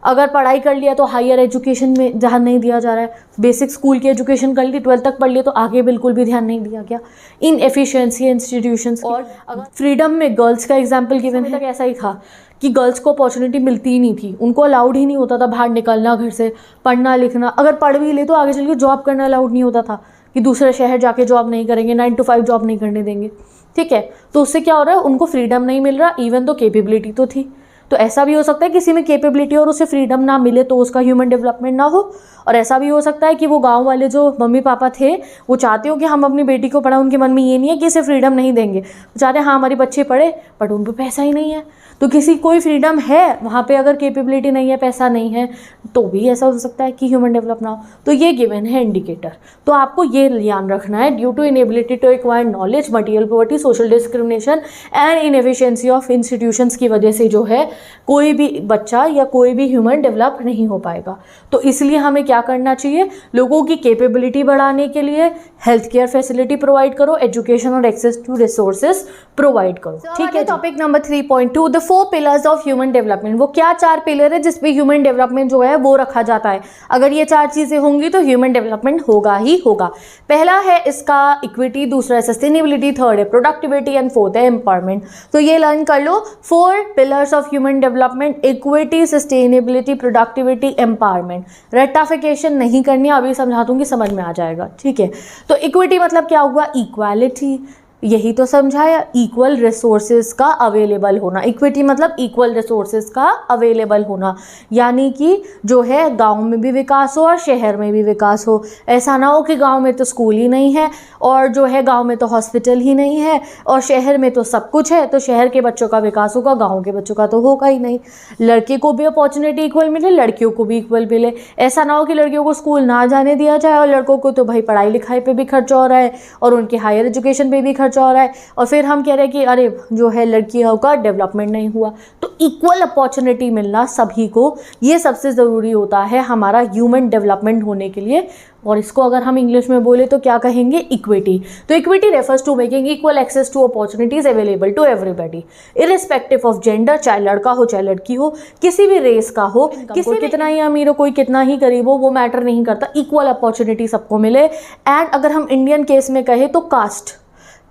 अगर पढ़ाई कर लिया तो हायर एजुकेशन में ध्यान नहीं दिया जा रहा है। बेसिक स्कूल की एजुकेशन कर ली, 12th तक पढ़ लिया, तो आगे बिल्कुल भी ध्यान नहीं दिया गया। Inefficiency institutions. और अगर फ्रीडम में गर्ल्स का एग्जांपल गिवन है, ऐसा ही था कि गर्ल्स को अपॉर्चुनिटी मिलती ही नहीं थी, उनको अलाउड ही नहीं होता था बाहर निकलना, घर से पढ़ना लिखना। अगर पढ़ भी ले तो आगे चल के जॉब करना अलाउड नहीं होता था कि दूसरे शहर जाके जॉब नहीं करेंगे, 9 to 5 जॉब नहीं करने देंगे, ठीक है। तो उससे क्या हो रहा है? उनको फ्रीडम नहीं मिल रहा, इवन तो कैपेबिलिटी तो थी। तो ऐसा भी हो सकता है किसी में कैपेबिलिटी और उसे फ्रीडम ना मिले तो उसका ह्यूमन डेवलपमेंट ना हो। और ऐसा भी हो सकता है कि वो गांव वाले जो मम्मी पापा थे वो चाहते हो कि हम अपनी बेटी को पढ़ाएं, उनके मन में ये नहीं है कि इसे फ्रीडम नहीं देंगे, वो चाहते हैं हाँ हमारी बच्चे पढ़े, बट उन पर पैसा ही नहीं है। तो किसी कोई फ्रीडम है वहाँ पे, अगर कैपेबिलिटी नहीं है, पैसा नहीं है, तो भी ऐसा हो सकता है कि ह्यूमन डेवलप ना हो। तो ये गिवन है इंडिकेटर। तो आपको ये ध्यान रखना है, due to inability to acquire knowledge, material poverty, social discrimination and inefficiency of institutions की वजह से जो है कोई भी बच्चा या कोई भी ह्यूमन डेवलप नहीं हो पाएगा। तो इसलिए हमें क्या करना चाहिए? लोगों की कैपेबिलिटी बढ़ाने के लिए हेल्थ केयर फैसिलिटी प्रोवाइड करो, एजुकेशन और एक्सेस टू रिसोर्सेज प्रोवाइड करो, ठीक है। Topic number 3.2 the 4 pillars of human development. वो क्या 4 पिलर है जिसपे ह्यूमन डेवलपमेंट जो है वो रखा जाता है। अगर ये 4 चीजें होंगी तो ह्यूमन डेवलपमेंट होगा ही होगा। पहला है इसका इक्विटी, दूसरा है सस्टेनेबिलिटी, थर्ड है प्रोडक्टिविटी एंड फोर्थ है एम्पावरमेंट। तो ये लर्न कर लो, 4 pillars of human development, equity, sustainability, productivity, empowerment. Ratification नहीं करनी, अभी समझा दूंगी, समझ में आ जाएगा, ठीक है। तो इक्विटी मतलब क्या हुआ? इक्वालिटी, यही तो समझाया, इक्वल रिसोर्सेज का अवेलेबल होना। इक्विटी मतलब इक्वल रिसोर्सेज का अवेलेबल होना, यानी कि जो है गांव में भी विकास हो और शहर में भी विकास हो। ऐसा ना हो कि गांव में तो स्कूल ही नहीं है और जो है गांव में तो हॉस्पिटल ही नहीं है और शहर में तो सब कुछ है, तो शहर के बच्चों का विकास होगा, गाँव के बच्चों का तो होगा ही नहीं। लड़के को भी अपॉर्चुनिटी इक्वल मिले, लड़कियों को भी इक्वल मिले। ऐसा ना हो कि लड़कियों को स्कूल ना जाने दिया जाए और लड़कों को तो भाई पढ़ाई लिखाई पर भी खर्च हो रहा है और उनके हायर एजुकेशन पर भी खर्च मचा हो रहा है और फिर हम कह रहे हैं कि अरे जो है लड़कियों का डेवलपमेंट नहीं हुआ। तो इक्वल अपॉर्चुनिटी मिलना सभी को, ये सबसे ज़रूरी होता है हमारा ह्यूमन डेवलपमेंट होने के लिए। और इसको अगर हम इंग्लिश में बोले तो क्या कहेंगे, इक्विटी। तो equity refers to making equal access to opportunities available to everybody irrespective of gender, चाहे लड़का हो चाहे लड़की हो, किसी भी रेस का हो, किसी कितना ही अमीर हो कोई कितना ही गरीब हो, वो मैटर नहीं करता, इक्वल अपॉर्चुनिटी सबको मिले। एंड अगर हम इंडियन केस में कहें तो कास्ट,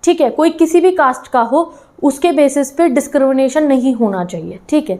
ठीक है, कोई किसी भी कास्ट का हो उसके बेसिस पे डिस्क्रिमिनेशन नहीं होना चाहिए, ठीक है।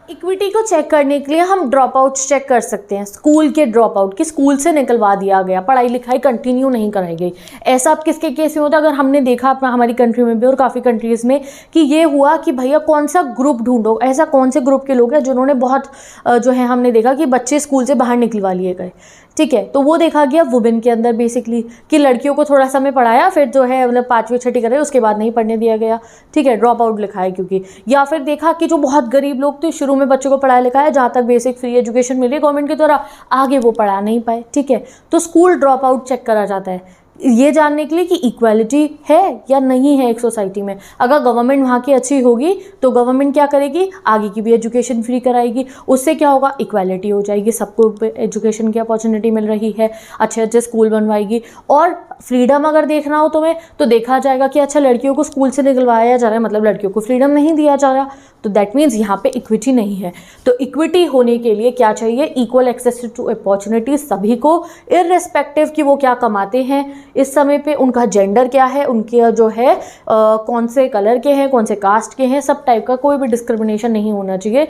इक्विटी को चेक करने के लिए हम ड्रॉप आउट्स चेक कर सकते हैं। स्कूल के ड्रॉप आउट, कि स्कूल से निकलवा दिया गया, पढ़ाई लिखाई कंटिन्यू नहीं कराई गई, ऐसा अब किसके केस में होता है? अगर हमने देखा अपना हमारी कंट्री में भी और काफ़ी कंट्रीज़ में कि ये हुआ कि भैया कौन सा ग्रुप ढूंढो, ऐसा कौन से ग्रुप के लोग हैं जिन्होंने बहुत जो है हमने देखा कि बच्चे स्कूल से बाहर निकलवा लिए गए, ठीक है। तो वो देखा गया वुमेन के अंदर बेसिकली कि लड़कियों को थोड़ा समय पढ़ाया, फिर जो है मतलब 5वीं 6ठी करे उसके बाद नहीं पढ़ने दिया गया, ठीक है, ड्रॉप आउट लिखा है क्योंकि। या फिर देखा कि जो बहुत गरीब लोग थे शुरू में बच्चों को पढ़ाया लिखा है, जहाँ तक बेसिक फ्री एजुकेशन मिली गवर्नमेंट के द्वारा, आगे वो पढ़ा नहीं पाए, ठीक है। तो स्कूल ड्रॉप आउट चेक करा जाता है ये जानने के लिए कि इक्वालिटी है या नहीं है एक सोसाइटी में। अगर गवर्नमेंट वहाँ की अच्छी होगी तो गवर्नमेंट क्या करेगी, आगे की भी एजुकेशन फ्री कराएगी, उससे क्या होगा, इक्वालिटी हो जाएगी, सबको एजुकेशन की अपॉर्चुनिटी मिल रही है, अच्छे अच्छे स्कूल बनवाएगी। और फ्रीडम अगर देखना हो तुम्हें तो देखा जाएगा कि अच्छा लड़कियों को स्कूल से निकलवाया जा रहा है, मतलब लड़कियों को फ्रीडम नहीं दिया जा रहा, तो दैट मीन्स यहाँ पे इक्विटी नहीं है। तो इक्विटी होने के लिए क्या चाहिए, इक्वल एक्सेस टू अपॉर्चुनिटीज सभी को, इररिस्पेक्टिव कि वो क्या कमाते हैं इस समय पे, उनका जेंडर क्या है, उनके जो है कौन से कलर के हैं, कौन से कास्ट के हैं, सब टाइप का कोई भी डिस्क्रिमिनेशन नहीं होना चाहिए,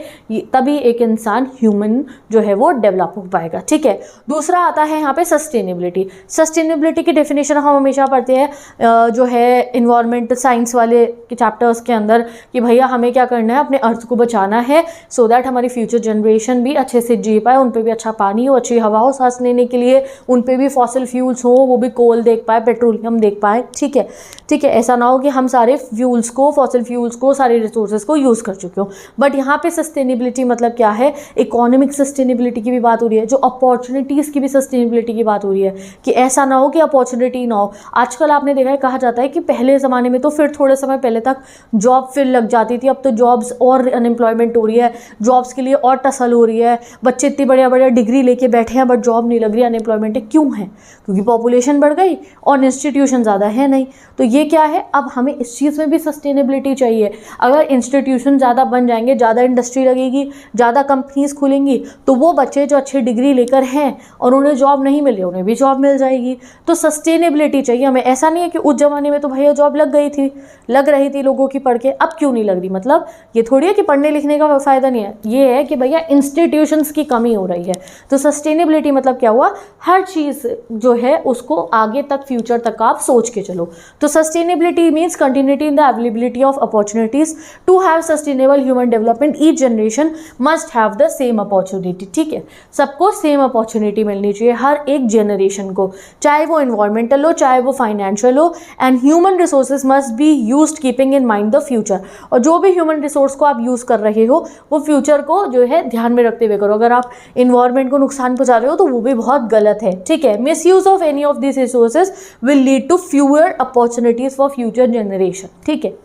तभी एक इंसान ह्यूमन जो है वो डेवलप हो पाएगा, ठीक है। दूसरा आता है यहाँ पे सस्टेनेबिलिटी। सस्टेनेबिलिटी की डेफिनेशन हम हमेशा पढ़ते हैं जो है इन्वायरमेंट साइंस वाले के चैप्टर्स के अंदर कि भैया हमें क्या करना है, अपने अर्थ को बचाना है सो दैट हमारी फ्यूचर जनरेशन भी अच्छे से जी पाए, उन पर भी अच्छा पानी हो, अच्छी हवा हो सांस लेने के लिए, उन पर भी फॉसिल फ्यूल्स हो, वो भी कोल देख पाए, पेट्रोलियम देख पाए, ठीक है, ठीक है। ऐसा ना हो कि हम सारे फ्यूल्स को, फॉसिल फ्यूल्स को, सारे रिसोर्सेज को यूज़ कर चुके हो। बट यहाँ पे सस्टेनेबिलिटी मतलब क्या है, इकोनॉमिक सस्टेनेबिलिटी की भी बात हो रही है, जो अपॉर्चुनिटीज़ की भी सस्टेनेबिलिटी की बात हो रही है कि ऐसा ना हो कि अपॉर्चुनिटी ना हो। आजकल आपने देखा है, कहा जाता है कि पहले ज़माने में तो फिर थोड़े समय पहले तक जॉब फिर लग जाती थी, अब तो जॉब्स और अनएम्प्लॉयमेंट हो रही है, जॉब्स के लिए और टसल हो रही है, बच्चे इतनी बढ़िया बढ़िया डिग्री लेके बैठे हैं बट जॉब नहीं लग रही, अनएम्प्लॉयमेंट है। क्यों है? क्योंकि पॉपुलेशन बढ़ गई और इंस्टीट्यूशन ज़्यादा है नहीं। तो ये क्या है, अब हमें इस चीज़ में भी सस्टेनेबिलिटी चाहिए। अगर इंस्टीट्यूशन ज़्यादा बन जाएंगे, ज़्यादा इंडस्ट्री लगेगी, ज़्यादा कंपनीज खुलेंगी, तो वो बच्चे जो अच्छी डिग्री लेकर हैं और उन्हें जॉब नहीं मिली, उन्हें भी जॉब मिल जाएगी। तो सस्टेनेबिलिटी चाहिए हमें। ऐसा नहीं है कि उस ज़माने में तो भैया जॉब लग रही थी लोगों की पढ़ के, अब क्यों नहीं लग रही। मतलब ये थोड़ी है कि पढ़ने लिखने का फ़ायदा नहीं है, ये है कि भैया इंस्टीट्यूशंस की कमी हो रही है। तो सस्टेनेबिलिटी मतलब क्या हुआ, हर चीज़ जो है उसको आगे तक, फ्यूचर तक आप सोच के चलो। तो sustainability means continuity in the availability of opportunities to have sustainable human development. Each generation must have the same opportunity, ठीक है, सबको सेम अपॉर्चुनिटी मिलनी चाहिए हर एक जनरेशन को, चाहे वो इन्वायरमेंटल हो चाहे वो फाइनेंशियल हो। And human resources must be used keeping in mind the future. और जो भी ह्यूमन रिसोर्स को आप यूज़ कर रहे हो वो फ्यूचर को जो है ध्यान में रखते हुए करो। अगर आप इन्वायरमेंट को नुकसान पहुंचा रहे हो तो वो भी बहुत गलत है, ठीक है। Misuse of any of this resources will lead to fewer opportunities for future generation, ठीक है।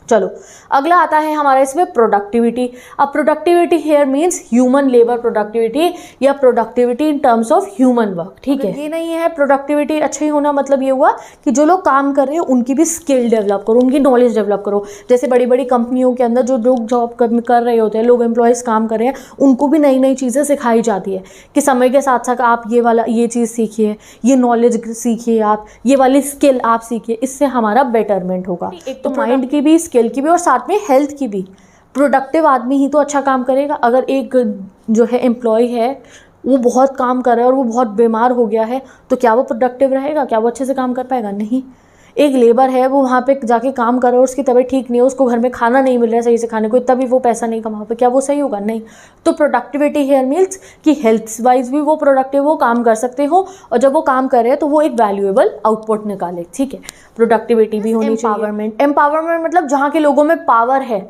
चलो अगला आता है हमारा इसमें प्रोडक्टिविटी। अब productivity here means human labour productivity या productivity in terms of human work, ठीक है। ये नहीं है प्रोडक्टिविटी अच्छा ही होना, मतलब ये हुआ कि जो लोग काम कर रहे हैं उनकी भी स्किल डेवलप करो, उनकी नॉलेज डेवलप करो। जैसे बड़ी बड़ी कंपनियों के अंदर जो लोग जॉब कर रहे होते हैं, लोग एम्प्लॉयज़ काम कर रहे हैं, उनको भी नई नई चीज़ें सिखाई जाती है कि समय के साथ साथ आप ये चीज़ सीखिए, ये नॉलेज सीखिए, आप ये वाली स्किल आप सीखिए, इससे हमारा बेटरमेंट होगा। एक तो माइंड की भी, स्किल की भी और साथ में हेल्थ की भी। प्रोडक्टिव आदमी ही तो अच्छा काम करेगा। अगर एक जो है एम्प्लॉय है वो बहुत काम कर रहा है और वो बहुत बीमार हो गया है तो क्या वो प्रोडक्टिव रहेगा, क्या वो अच्छे से काम कर पाएगा? नहीं। एक लेबर है वो वहाँ पे जाके काम कर रहा है और उसकी तबीयत ठीक नहीं है, उसको घर में खाना नहीं मिल रहा है सही से खाने को, तभी वो पैसा नहीं कमा पाए, क्या वो सही होगा? नहीं। तो प्रोडक्टिविटी हेयर मीन्स कि हेल्थ वाइज भी वो प्रोडक्टिव हो, काम कर सकते हो, और जब वो काम कर रहे हैं तो वो एक वैल्यूएबल आउटपुट निकाले, ठीक है। प्रोडक्टिविटी भी होनी चाहिए। एम्पावरमेंट मतलब जहाँ के लोगों में पावर है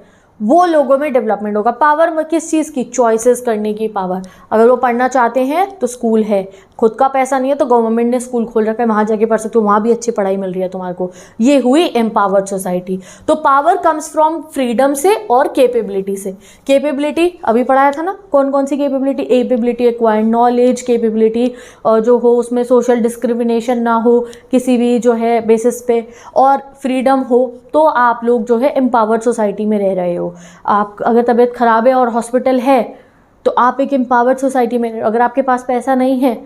वो लोगों में डेवलपमेंट होगा। पावर किस चीज़ की? चॉइसेस करने की पावर। अगर वो पढ़ना चाहते हैं तो स्कूल है, खुद का पैसा नहीं है तो गवर्नमेंट ने स्कूल खोल रखा है, वहाँ जाके पढ़ सकते हो, वहाँ भी अच्छी पढ़ाई मिल रही है तुम्हारे को। ये हुई एम्पावर्ड सोसाइटी। तो पावर कम्स फ्रॉम फ्रीडम से और कैपेबिलिटी से। कैपेबिलिटी अभी पढ़ाया था ना, कौन कौन सी capability, ability acquired knowledge, capability जो हो उसमें सोशल डिस्क्रिमिनेशन ना हो किसी भी जो है बेसिस पे, और फ्रीडम हो, तो आप लोग जो है एम्पावर्ड सोसाइटी में रह रहे हो। आप अगर तबीयत ख़राब है और हॉस्पिटल है तो आप एक एम्पावर्ड सोसाइटी में, अगर आपके पास पैसा नहीं है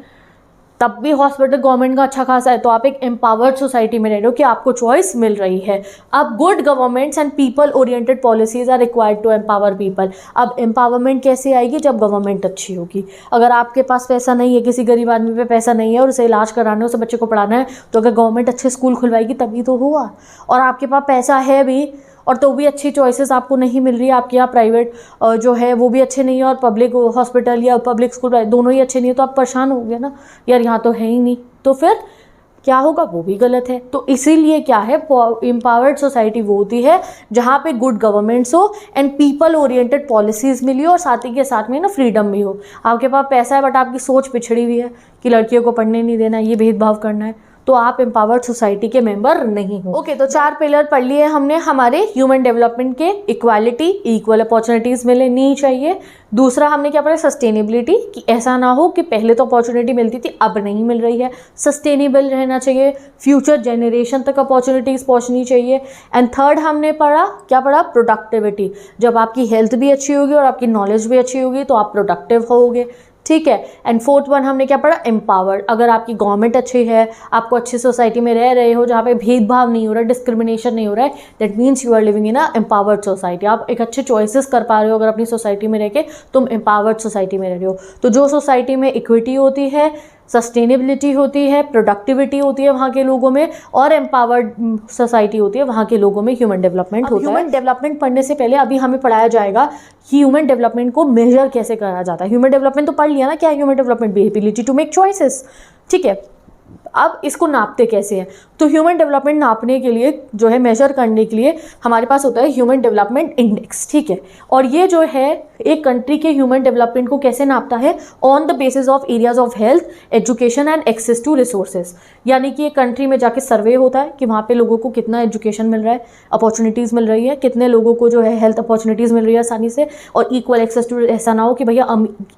तब भी हॉस्पिटल गवर्नमेंट का अच्छा खासा है तो आप एक एम्पावर्ड सोसाइटी में रह रहे हो कि आपको चॉइस मिल रही है। अब good governments and people oriented policies are required to empower people. अब एम्पावरमेंट कैसे आएगी, जब गवर्नमेंट अच्छी होगी। अगर आपके पास पैसा नहीं है, किसी गरीब आदमी पे पैसा नहीं है और उसे इलाज कराना है, उसे बच्चे को पढ़ाना है, तो अगर गवर्नमेंट अच्छे स्कूल खुलवाएगी तभी तो हुआ। और आपके पास पैसा है भी और तो भी अच्छी चॉइसेस आपको नहीं मिल रही है, आपके यहाँ प्राइवेट जो है वो भी अच्छे नहीं है और पब्लिक हॉस्पिटल या पब्लिक स्कूल दोनों ही अच्छे नहीं है, तो आप परेशान हो गए ना, यार यहाँ तो है ही नहीं, तो फिर क्या होगा, वो भी गलत है। तो इसीलिए क्या है, एम्पावर्ड सोसाइटी वो होती है जहाँ पे गुड गवर्नमेंट्स हो एंड पीपल ओरिएंटेड पॉलिसीज़ मिली हो और साथ ही के साथ में ना फ्रीडम भी हो। आपके पास पैसा है बट आपकी सोच पिछड़ी हुई है कि लड़कियों को पढ़ने नहीं देना, ये भेदभाव करना है, तो आप एम्पावर्ड सोसाइटी के मेंबर नहीं हो। ओके, तो 4 पिलर पढ़ लिए हमने हमारे ह्यूमन डेवलपमेंट के। इक्वालिटी, इक्वल अपॉर्चुनिटीज़ मिलनी चाहिए। दूसरा हमने क्या पढ़ा, सस्टेनेबिलिटी, कि ऐसा ना हो कि पहले तो अपॉर्चुनिटी मिलती थी अब नहीं मिल रही है, सस्टेनेबल रहना चाहिए, फ्यूचर जनरेशन तक अपॉर्चुनिटीज़ पहुंचनी चाहिए। एंड थर्ड हमने पढ़ा, क्या पढ़ा, प्रोडक्टिविटी। जब आपकी हेल्थ भी अच्छी होगी और आपकी नॉलेज भी अच्छी होगी तो आप प्रोडक्टिव होगे, ठीक है। एंड फोर्थ वन हमने क्या पढ़ा, एम्पावर्ड। अगर आपकी गवर्नमेंट अच्छी है, आपको अच्छी सोसाइटी में रह रहे हो जहाँ पे भेदभाव नहीं हो रहा है, डिस्क्रिमिनेशन नहीं हो रहा है, that means you are living in a empowered society. आप एक अच्छे चॉइसेस कर पा रहे हो अगर अपनी सोसाइटी में रह के, तुम एम्पावर्ड सोसाइटी में रह रहे हो। तो जो सोसाइटी में इक्विटी होती है, सस्टेनेबिलिटी होती है, प्रोडक्टिविटी होती है वहाँ के लोगों में, और एम्पावर्ड सोसाइटी होती है वहाँ के लोगों में ह्यूमन डेवलपमेंट होता है। ह्यूमन डेवलपमेंट पढ़ने से पहले अभी हमें पढ़ाया जाएगा ह्यूमन डेवलपमेंट को मेजर कैसे करा जाता है। ह्यूमन डेवलपमेंट तो पढ़ लिया ना, क्या है human development, ability to make choices, ठीक है। अब इसको नापते कैसे हैं, तो ह्यूमन डेवलपमेंट नापने के लिए जो है, मेजर करने के लिए हमारे पास होता है ह्यूमन डेवलपमेंट इंडेक्स, ठीक है। और ये जो है एक कंट्री के ह्यूमन डेवलपमेंट को कैसे नापता है, on the basis of areas of health, education and access to resources. यानी कि एक कंट्री में जाके सर्वे होता है कि वहाँ पे लोगों को कितना एजुकेशन मिल रहा है, अपॉर्चुनिटीज़ मिल रही है, कितने लोगों को जो है हेल्थ अपॉर्चुनिटीज़ मिल रही है आसानी से, और इक्वल एक्सेस टू। ऐसा ना हो कि भैया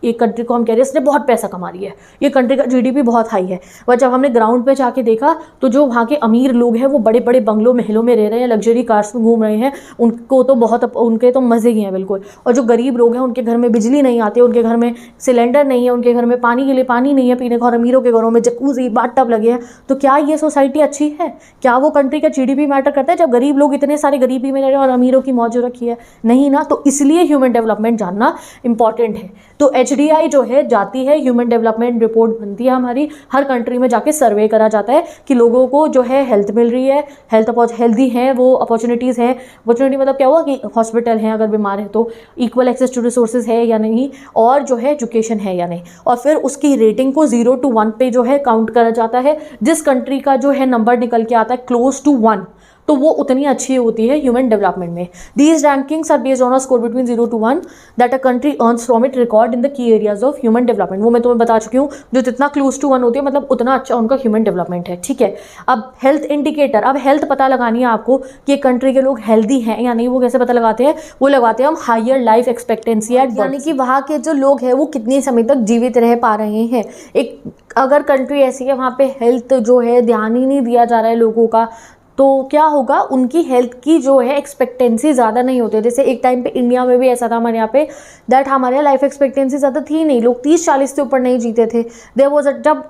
एक कंट्री को हम कह रहे हैं इसने बहुत पैसा कमा रही है, ये कंट्री का GDP बहुत हाई है, बट जब हमने ग्राउंड पे जाके देखा तो जो वहाँ के अमीर लोग हैं वो बड़े बड़े बंगलों महलों में रह रहे हैं, लग्जरी कार्स में घूम रहे हैं, उनको तो बहुत, उनके तो मज़े ही हैं बिल्कुल। और जो गरीब लोग हैं उनके घर में बिजली नहीं आती है, उनके घर में सिलेंडर नहीं है, उनके घर में पानी के लिए पानी नहीं है पीने का, और अमीरों के घरों में जकूज़ी बाथटब लगे हैं। तो क्या ये सोसाइटी अच्छी है? क्या वो कंट्री का GDP मैटर करता है जब गरीब लोग इतने सारे गरीबी में रह रहे हैं और अमीरों की मौज रखी है? नहीं ना। तो इसलिए ह्यूमन डेवलपमेंट जानना इंपॉर्टेंट है। तो HDI जो है जाती है, ह्यूमन डेवलपमेंट रिपोर्ट बनती है हमारी, हर कंट्री में जाके सर्वे करा जाता है कि लोगों को जो है हेल्थ मिल रही है, हेल्दी है, वो अपॉर्चुनिटीज़ हैं। अपॉर्चुनिटी मतलब क्या हुआ कि हॉस्पिटल है अगर बीमार है तो, इक्वल एक्सेस टू रिसोर्सेज है या नहीं, और जो है एजुकेशन है या नहीं। और फिर उसकी रेटिंग को 0 to 1 पे जो है काउंट करा जाता है। जिस कंट्री का जो है नंबर निकल के आता है क्लोज टू 1, तो वो उतनी अच्छी होती है ह्यूमन डेवलपमेंट में। These rankings are based on a score between 0 to 1 that a country earns from it record in the key areas of human development. वो मैं तुम्हें बता चुकी हूँ, जो जितना क्लोज टू 1 होती है मतलब उतना अच्छा उनका ह्यूमन डेवलपमेंट है, ठीक है। अब हेल्थ इंडिकेटर, अब हेल्थ पता लगानी है आपको कि कंट्री के लोग हेल्दी हैं या नहीं। वो कैसे पता लगाते हैं? वो लगाते हैं हम हायर लाइफ एक्सपेक्टेंसी एट, यानी कि वहाँ के जो लोग हैं वो कितने समय तक जीवित रह पा रहे हैं। एक अगर कंट्री ऐसी है वहाँ पे हेल्थ जो है ध्यान ही नहीं दिया जा रहा है लोगों का, तो क्या होगा, उनकी हेल्थ की जो है एक्सपेक्टेंसी ज़्यादा नहीं होती है। जैसे एक टाइम पे इंडिया में भी ऐसा था हमारे यहाँ पे, दैट हमारे यहाँ लाइफ एक्सपेक्टेंसी ज़्यादा थी नहीं, लोग 30-40 से ऊपर नहीं जीते थे। देयर वाज जब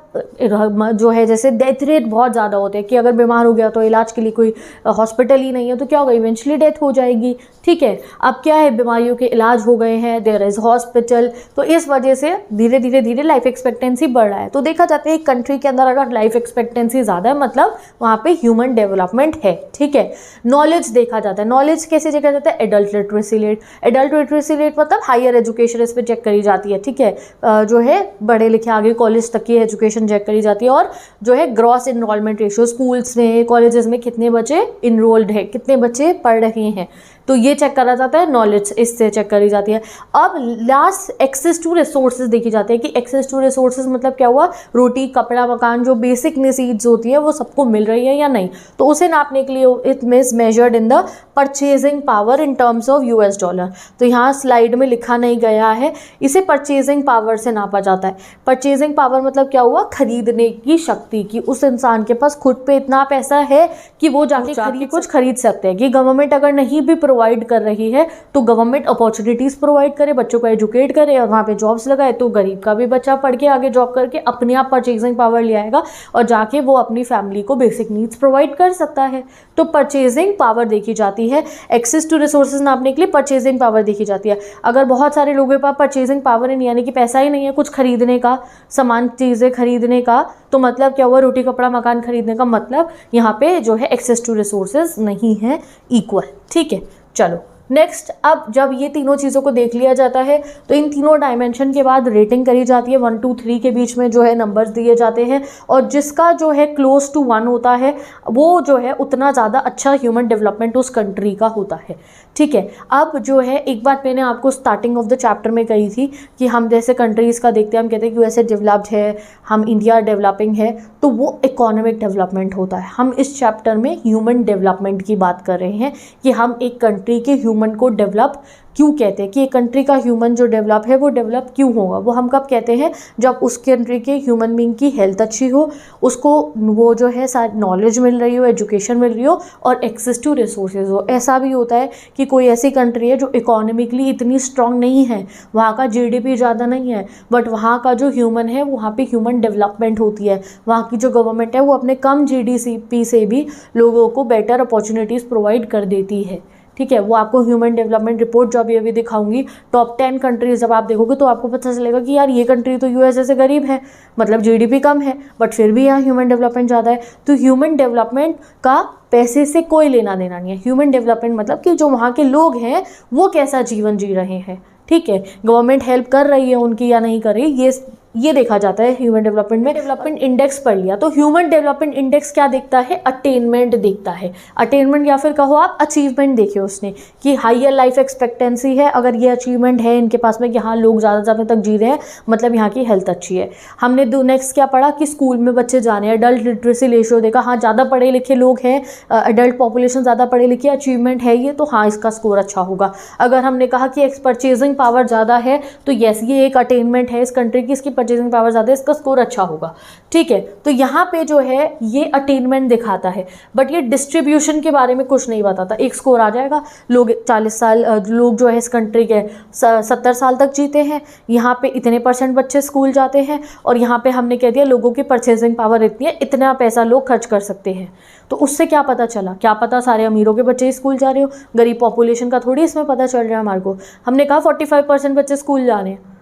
जो है जैसे डेथ रेट बहुत ज़्यादा होते हैं कि अगर बीमार हो गया तो इलाज के लिए कोई हॉस्पिटल ही नहीं है तो क्या होगा, इवेंचुअली डेथ हो जाएगी, ठीक है। अब क्या है, बीमारियों के इलाज हो गए हैं, देयर इज़ हॉस्पिटल, तो इस वजह से धीरे धीरे लाइफ एक्सपेक्टेंसी बढ़ रहा है। तो देखा जाता है एक कंट्री के अंदर अगर लाइफ एक्सपेक्टेंसी ज़्यादा है मतलब वहाँ पर ह्यूमन डेवलपमेंट डेवलपमेंट है, ठीक है। नॉलेज देखा जाता है, नॉलेज कैसे देखा जाता है, adult literacy rate. Adult literacy rate मतलब हायर एजुकेशन इस पर चेक करी जाती है, ठीक है, जो है पढ़े लिखे आगे कॉलेज तक की एजुकेशन चेक करी जाती है। और जो है ग्रॉस इनरोलमेंट रेशियो, स्कूल्स में कॉलेजेस में कितने बच्चे इनरोल्ड है, कितने बच्चे पढ़ रहे हैं, तो ये चेक करा जाता है, नॉलेज इससे चेक करी जाती है। अब लास्ट एक्सेस टू रिसोर्सेज देखी जाती है कि एक्सेस टू रिसोर्सेज मतलब क्या हुआ, रोटी कपड़ा मकान जो बेसिक नीड्स होती है वो सबको मिल रही है या नहीं, तो उसे नापने के लिए it means measured in the purchasing power in terms of US dollar. तो यहाँ स्लाइड में लिखा नहीं गया है, इसे परचेजिंग पावर से नापा जाता है। परचेजिंग पावर मतलब क्या हुआ, खरीदने की शक्ति, की उस इंसान के पास खुद पे इतना पैसा है कि वो जाके कुछ खरीद सकते हैं। कि गवर्नमेंट अगर नहीं भी प्रोवाइड कर रही है तो गवर्नमेंट अपॉर्चुनिटीज़ प्रोवाइड करे, बच्चों को एजुकेट करे और वहाँ पे जॉब्स लगाए, तो गरीब का भी बच्चा पढ़ के आगे जॉब करके अपने आप परचेजिंग पावर ले आएगा और जाके वो अपनी फैमिली को बेसिक नीड्स प्रोवाइड कर सकता है। तो परचेजिंग पावर देखी जाती है। एक्सेस टू रिसोर्सेज नापने के लिए परचेजिंग पावर देखी जाती है। अगर बहुत सारे लोगों के पास परचेजिंग पावर नहीं, यानी कि पैसा ही नहीं है कुछ खरीदने का, सामान चीज़ें खरीदने का, तो मतलब क्या हुआ, रोटी कपड़ा मकान खरीदने का मतलब यहाँ पे जो है एक्सेस टू रिसोर्सेज नहीं है इक्वल, ठीक है। चलो नेक्स्ट, अब जब ये तीनों चीज़ों को देख लिया जाता है तो इन तीनों डायमेंशन के बाद रेटिंग करी जाती है। 1 2 3 के बीच में जो है नंबर्स दिए जाते हैं और जिसका जो है क्लोज टू 1 होता है वो जो है उतना ज़्यादा अच्छा ह्यूमन डेवलपमेंट उस कंट्री का होता है, ठीक है। अब जो है एक बात मैंने आपको स्टार्टिंग ऑफ द चैप्टर में कही थी कि हम जैसे कंट्रीज़ का देखते हैं, हम कहते हैं कि यूएसए डेवलप्ड है, हम इंडिया डेवलपिंग है, तो वो इकोनॉमिक डेवलपमेंट होता है। हम इस चैप्टर में ह्यूमन डेवलपमेंट की बात कर रहे हैं कि हम एक कंट्री के ह्यूमन को डेवलप क्यों कहते हैं, कि एक कंट्री का ह्यूमन जो डेवलप है वो डेवलप क्यों होगा। वो हम कब कहते हैं, जब उस कंट्री के ह्यूमन बीइंग की हेल्थ अच्छी हो, उसको वो जो है सारी नॉलेज मिल रही हो, एजुकेशन मिल रही हो और एक्सेस टू रिसोर्सेज हो। ऐसा भी होता है कि कोई ऐसी कंट्री है जो इकोनॉमिकली इतनी स्ट्रांग नहीं है, वहाँ का जीडीपी ज़्यादा नहीं है, बट वहाँ का जो ह्यूमन है वहाँ पे ह्यूमन डेवलपमेंट होती है। वहाँ की जो गवर्नमेंट है वो अपने कम जीडीपी से भी लोगों को बेटर अपॉर्चुनिटीज़ प्रोवाइड कर देती है, ठीक है। वो आपको ह्यूमन डेवलपमेंट रिपोर्ट जो अभी दिखाऊंगी, टॉप 10 कंट्रीज जब आप देखोगे तो आपको पता चलेगा कि यार ये कंट्री तो यूएसए से गरीब है, मतलब जीडीपी कम है, बट फिर भी यहाँ ह्यूमन डेवलपमेंट ज़्यादा है। तो ह्यूमन डेवलपमेंट का पैसे से कोई लेना देना नहीं है। ह्यूमन डेवलपमेंट मतलब कि जो वहाँ के लोग हैं वो कैसा जीवन जी रहे हैं, ठीक है। गवर्नमेंट हेल्प कर रही है उनकी या नहीं कर रही, ये देखा जाता है ह्यूमन डेवलपमेंट में। डेवलपमेंट इंडेक्स पढ़ लिया तो ह्यूमन डेवलपमेंट इंडेक्स क्या देखता है, अटेनमेंट देखता है। अटेनमेंट या फिर कहो आप अचीवमेंट देखिए उसने, कि हाइयर लाइफ एक्सपेक्टेंसी है, अगर ये अचीवमेंट है इनके पास में कि हाँ लोग ज़्यादा समय तक जी रहे हैं, मतलब यहाँ की हेल्थ अच्छी है। हमने नेक्स्ट क्या पढ़ा कि स्कूल में बच्चे जाने, एडल्ट लिटरेसी रेशियो देखा, हाँ ज़्यादा पढ़े लिखे लोग हैं, एडल्ट पॉपुलेशन ज़्यादा पढ़े लिखे, अचीवमेंट है ये, तो हाँ इसका स्कोर अच्छा होगा। अगर हमने कहा कि परचेजिंग पावर ज़्यादा है तो यस ये एक अटेनमेंट है इस कंट्री की, इसकी परचेजिंग पावर ज़्यादा है, इसका स्कोर अच्छा होगा, ठीक है। तो यहाँ पे जो है ये अटेनमेंट दिखाता है, बट ये डिस्ट्रीब्यूशन के बारे में कुछ नहीं बताता। एक स्कोर आ जाएगा, लोग 40 साल लोग जो है इस कंट्री के 70 साल तक जीते हैं, यहाँ पे इतने % बच्चे स्कूल जाते हैं और यहाँ पे हमने कह दिया लोगों की परचेजिंग पावर इतनी है, इतना पैसा लोग खर्च कर सकते हैं। तो उससे क्या पता चला, क्या पता सारे अमीरों के बच्चे स्कूल जा रहे हो, गरीब पॉपुलेशन का थोड़ी इसमें पता चल रहा है हमारे को। हमने कहा 45% बच्चे स्कूल जा रहे हैं,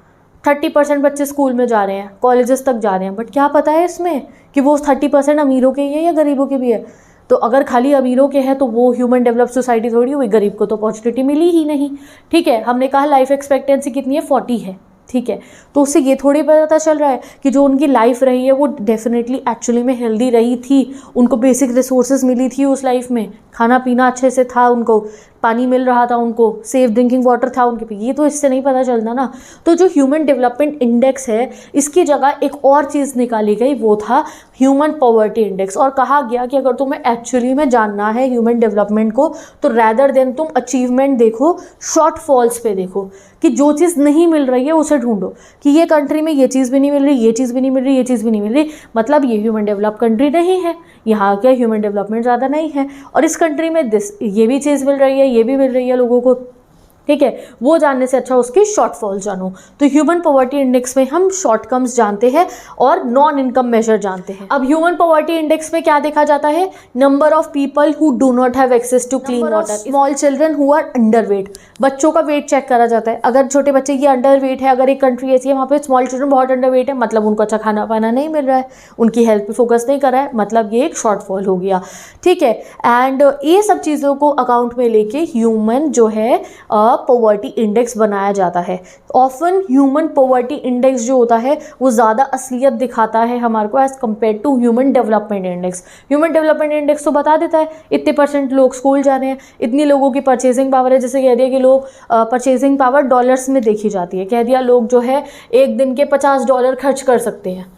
30% बच्चे स्कूल में जा रहे हैं, कॉलेजेस तक जा रहे हैं, बट क्या पता है इसमें कि वो 30% अमीरों के ही है या गरीबों के भी है। तो अगर खाली अमीरों के हैं तो वो ह्यूमन डेवलप सोसाइटी थोड़ी हुई, गरीब को तो अपॉर्चुनिटी मिली ही नहीं, ठीक है। हमने कहा लाइफ एक्सपेक्टेंसी कितनी है, 40 है, ठीक है। तो उससे ये थोड़ी पता चल रहा है कि जो उनकी लाइफ रही है वो डेफिनेटली एक्चुअली में हेल्दी रही थी, उनको बेसिक रिसोर्सेज मिली थी उस लाइफ में, खाना पीना अच्छे से था, उनको पानी मिल रहा था, उनको सेफ ड्रिंकिंग वाटर था उनके पे, ये तो इससे नहीं पता चलता ना। तो जो ह्यूमन डेवलपमेंट इंडेक्स है इसकी जगह एक और चीज़ निकाली गई, वो था ह्यूमन पॉवर्टी इंडेक्स। और कहा गया कि अगर तुम्हें एक्चुअली में जानना है ह्यूमन डेवलपमेंट को तो रैदर देन तुम अचीवमेंट देखो, शॉर्ट फॉल्स पे देखो, कि जो चीज़ नहीं मिल रही है उसे ढूंढो, कि ये कंट्री में ये चीज़ भी नहीं मिल रही, ये चीज़ भी नहीं मिल रही, ये चीज़ भी नहीं मिल रही, मतलब ये ह्यूमन डेवलप कंट्री नहीं है, यहाँ क्या ह्यूमन डेवलपमेंट ज़्यादा नहीं है। और इस कंट्री में ये भी चीज़ मिल रही है, ये भी मिल रही है लोगों को, ठीक है, वो जानने से अच्छा उसकी शॉर्टफॉल जानो। तो ह्यूमन पॉवर्टी इंडेक्स में हम शॉर्टकम्स जानते हैं और नॉन इनकम मेजर जानते हैं। अब ह्यूमन पॉवर्टी इंडेक्स में क्या देखा जाता है? Number of people who do not have access to clean water, small children who are underweight, बच्चों का वेट चेक करा जाता है। अगर छोटे बच्चे की अंडर वेट है, अगर एक कंट्री ऐसी है वहाँ पे स्मॉल चिल्ड्रन बहुत अंडर वेट है, मतलब उनको अच्छा खाना पाना नहीं मिल रहा है, उनकी हेल्थ पे फोकस नहीं कर रहा है, मतलब ये एक शॉर्टफॉल हो गया। ठीक है, एंड ये सब चीज़ों को अकाउंट में लेके ह्यूमन जो है पॉवर्टी इंडेक्स बनाया जाता है। ऑफन ह्यूमन पॉवर्टी इंडेक्स जो होता है वो ज़्यादा असलियत दिखाता है हमारे को as compared to human development index. Human development index तो बता देता है इतने % लोग स्कूल जा रहे हैं, इतनी लोगों की परचेजिंग पावर है, जैसे कह दिया कि लोग परचेजिंग पावर डॉलर्स में देखी जाती है, कह दिया लोग जो है एक दिन के $50 खर्च कर सकते हैं,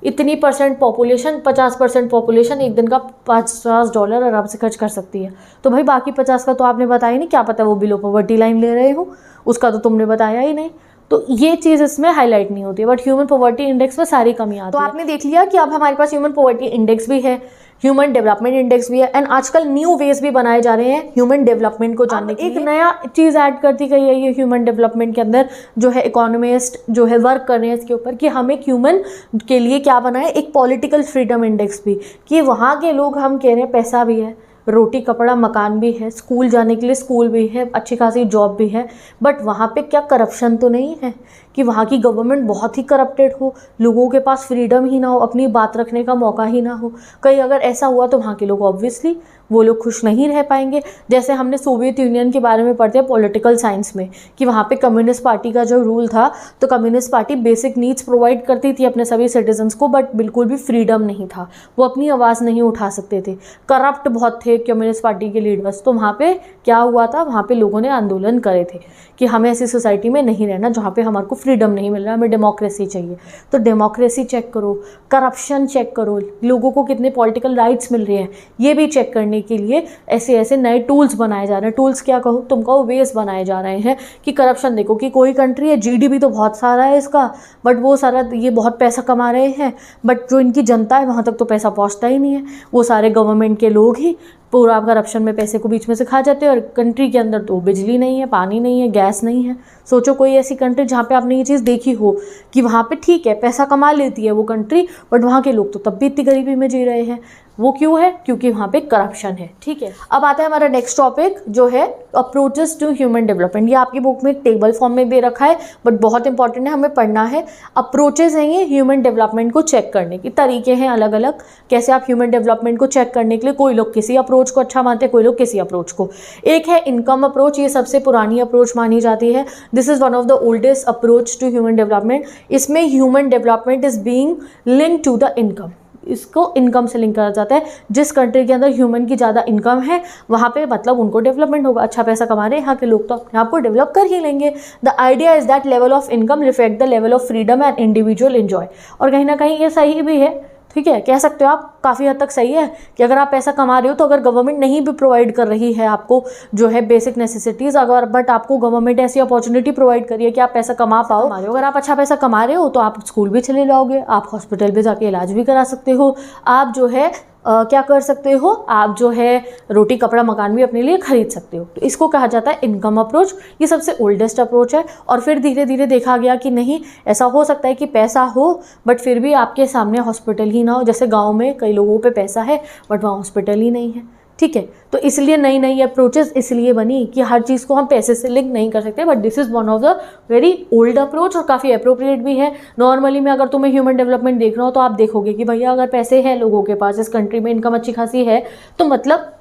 इतनी % पॉपुलेशन, 50% पॉपुलेशन एक दिन का $50 आराम से खर्च कर सकती है। तो भाई बाकी 50 का तो आपने बताया ही नहीं, क्या पता वो बिलो पॉवर्टी लाइन ले रहे हो, उसका तो तुमने बताया ही नहीं। तो ये चीज़ इसमें हाईलाइट नहीं होती है, बट ह्यूमन पॉवर्टी इंडेक्स में सारी कमियां आती है। तो आपने देख लिया कि अब हमारे पास ह्यूमन पॉवर्टी इंडेक्स भी है, ह्यूमन डेवलपमेंट इंडेक्स भी है, एंड आजकल न्यू वेज भी बनाए जा रहे हैं ह्यूमन डेवलपमेंट को जानने के लिए। एक नया चीज़ ऐड करती गई है ये ह्यूमन डेवलपमेंट के अंदर, जो है इकोनॉमिस्ट जो है वर्क कर रहे हैं इसके ऊपर कि हम एक ह्यूमन के लिए क्या बनाए, एक पॉलिटिकल फ्रीडम इंडेक्स भी, कि वहाँ के लोग, हम कह रहे हैं पैसा भी है, रोटी कपड़ा मकान भी है, स्कूल जाने के लिए स्कूल भी है, अच्छी खासी जॉब भी है, बट वहाँ पे क्या करप्शन तो नहीं है कि वहाँ की गवर्नमेंट बहुत ही करप्टेड हो, लोगों के पास फ्रीडम ही ना हो, अपनी बात रखने का मौका ही ना हो। कहीं अगर ऐसा हुआ तो वहाँ के लोग ऑब्वियसली वो लोग खुश नहीं रह पाएंगे। जैसे हमने सोवियत यूनियन के बारे में पढ़ते हैं पॉलिटिकल साइंस में कि वहाँ पे कम्युनिस्ट पार्टी का जो रूल था, तो communist party basic needs provide करती थी अपने सभी सिटीजन्स को, बट बिल्कुल भी फ्रीडम नहीं था, वो अपनी आवाज़ नहीं उठा सकते थे, करप्ट बहुत थे कम्युनिस्ट पार्टी के लीडर्स। तो वहाँ पे क्या हुआ था, वहाँ पे लोगों ने आंदोलन करे थे कि हमें ऐसी सोसाइटी में नहीं रहना जहाँ पे हमारे को फ्रीडम नहीं मिल रहा, हमें डेमोक्रेसी चाहिए। तो डेमोक्रेसी चेक करो, करप्शन चेक करो, लोगों को कितने पॉलिटिकल राइट्स मिल रहे हैं, ये भी चेक करने के लिए ऐसे ऐसे नए टूल्स बनाए जा रहे हैं। टूल्स क्या कहो, तुम कहो वेज बनाए जा रहे हैं कि करप्शन देखो कि कोई कंट्री है, जीडीपी तो बहुत सारा है इसका, बट वो सारा ये बहुत पैसा कमा रहे हैं, बट जो इनकी जनता है वहाँ तक तो पैसा पहुँचता ही नहीं है, वो सारे गवर्नमेंट के लोग ही पूरा करप्शन में पैसे को बीच में से खा जाते हैं। और कंट्री के अंदर तो बिजली नहीं है, पानी नहीं है, गैस नहीं है। सोचो कोई ऐसी कंट्री जहाँ पे आपने ये चीज़ देखी हो कि वहाँ पे ठीक है पैसा कमा लेती है वो कंट्री, बट वहाँ के लोग तो तब भी इतनी गरीबी में जी रहे हैं। वो क्यों है? क्योंकि वहाँ पे करप्शन है। ठीक है, अब आता है हमारा नेक्स्ट टॉपिक जो है अप्रोचेस टू ह्यूमन डेवलपमेंट। ये आपकी बुक में एक टेबल फॉर्म में दे रखा है, बट बहुत इंपॉर्टेंट है, हमें पढ़ना है। अप्रोचेस हैं ये ह्यूमन डेवलपमेंट को चेक करने के तरीके हैं अलग अलग, कैसे आप ह्यूमन डेवलपमेंट को चेक करने के लिए, कोई लोग किसी अप्रोच को अच्छा मानते हैं, कोई लोग किसी अप्रोच को। एक है इनकम अप्रोच, ये सबसे पुरानी अप्रोच मानी जाती है। This is one of the oldest approach to human development. इसमें human development is being linked to the income, इसको इनकम से लिंक करा जाता है। जिस कंट्री के अंदर ह्यूमन की ज़्यादा इनकम है वहाँ पे मतलब उनको डेवलपमेंट होगा, अच्छा पैसा कमा रहे हैं यहाँ के लोग तो अपने आप को डेवलप कर ही लेंगे। The idea is that level of income reflect the level of freedom and individual enjoy. और कहीं ना कहीं ये सही भी है, ठीक है, कह सकते हो आप काफ़ी हद तक सही है कि अगर आप पैसा कमा रहे हो तो अगर गवर्नमेंट नहीं भी प्रोवाइड कर रही है आपको जो है बेसिक नेसेसिटीज़, अगर बट आपको गवर्नमेंट ऐसी अपॉर्चुनिटी प्रोवाइड करी है कि आप पैसा कमा पाओ, अगर आप अच्छा पैसा कमा रहे हो तो आप स्कूल भी चले जाओगे, आप हॉस्पिटल भी जाके इलाज भी करा सकते हो, आप जो है क्या कर सकते हो, आप जो है रोटी कपड़ा मकान भी अपने लिए खरीद सकते हो। तो इसको कहा जाता है इनकम अप्रोच। ये सबसे ओल्डेस्ट अप्रोच है। और फिर धीरे धीरे देखा गया कि नहीं, ऐसा हो सकता है कि पैसा हो बट फिर भी आपके सामने हॉस्पिटल ही ना हो। जैसे गांव में कई लोगों पे पैसा है बट वहाँ हॉस्पिटल ही नहीं है, ठीक है। तो इसलिए नई नई अप्रोचेस इसलिए बनी कि हर चीज़ को हम पैसे से लिंक नहीं कर सकते, but this is one of the very old approach और काफ़ी अप्रोप्रिएट भी है। नॉर्मली में अगर तुम्हें ह्यूमन डेवलपमेंट देखना हो तो आप देखोगे कि भैया अगर पैसे हैं लोगों के पास, इस कंट्री में इनकम अच्छी खासी है, तो मतलब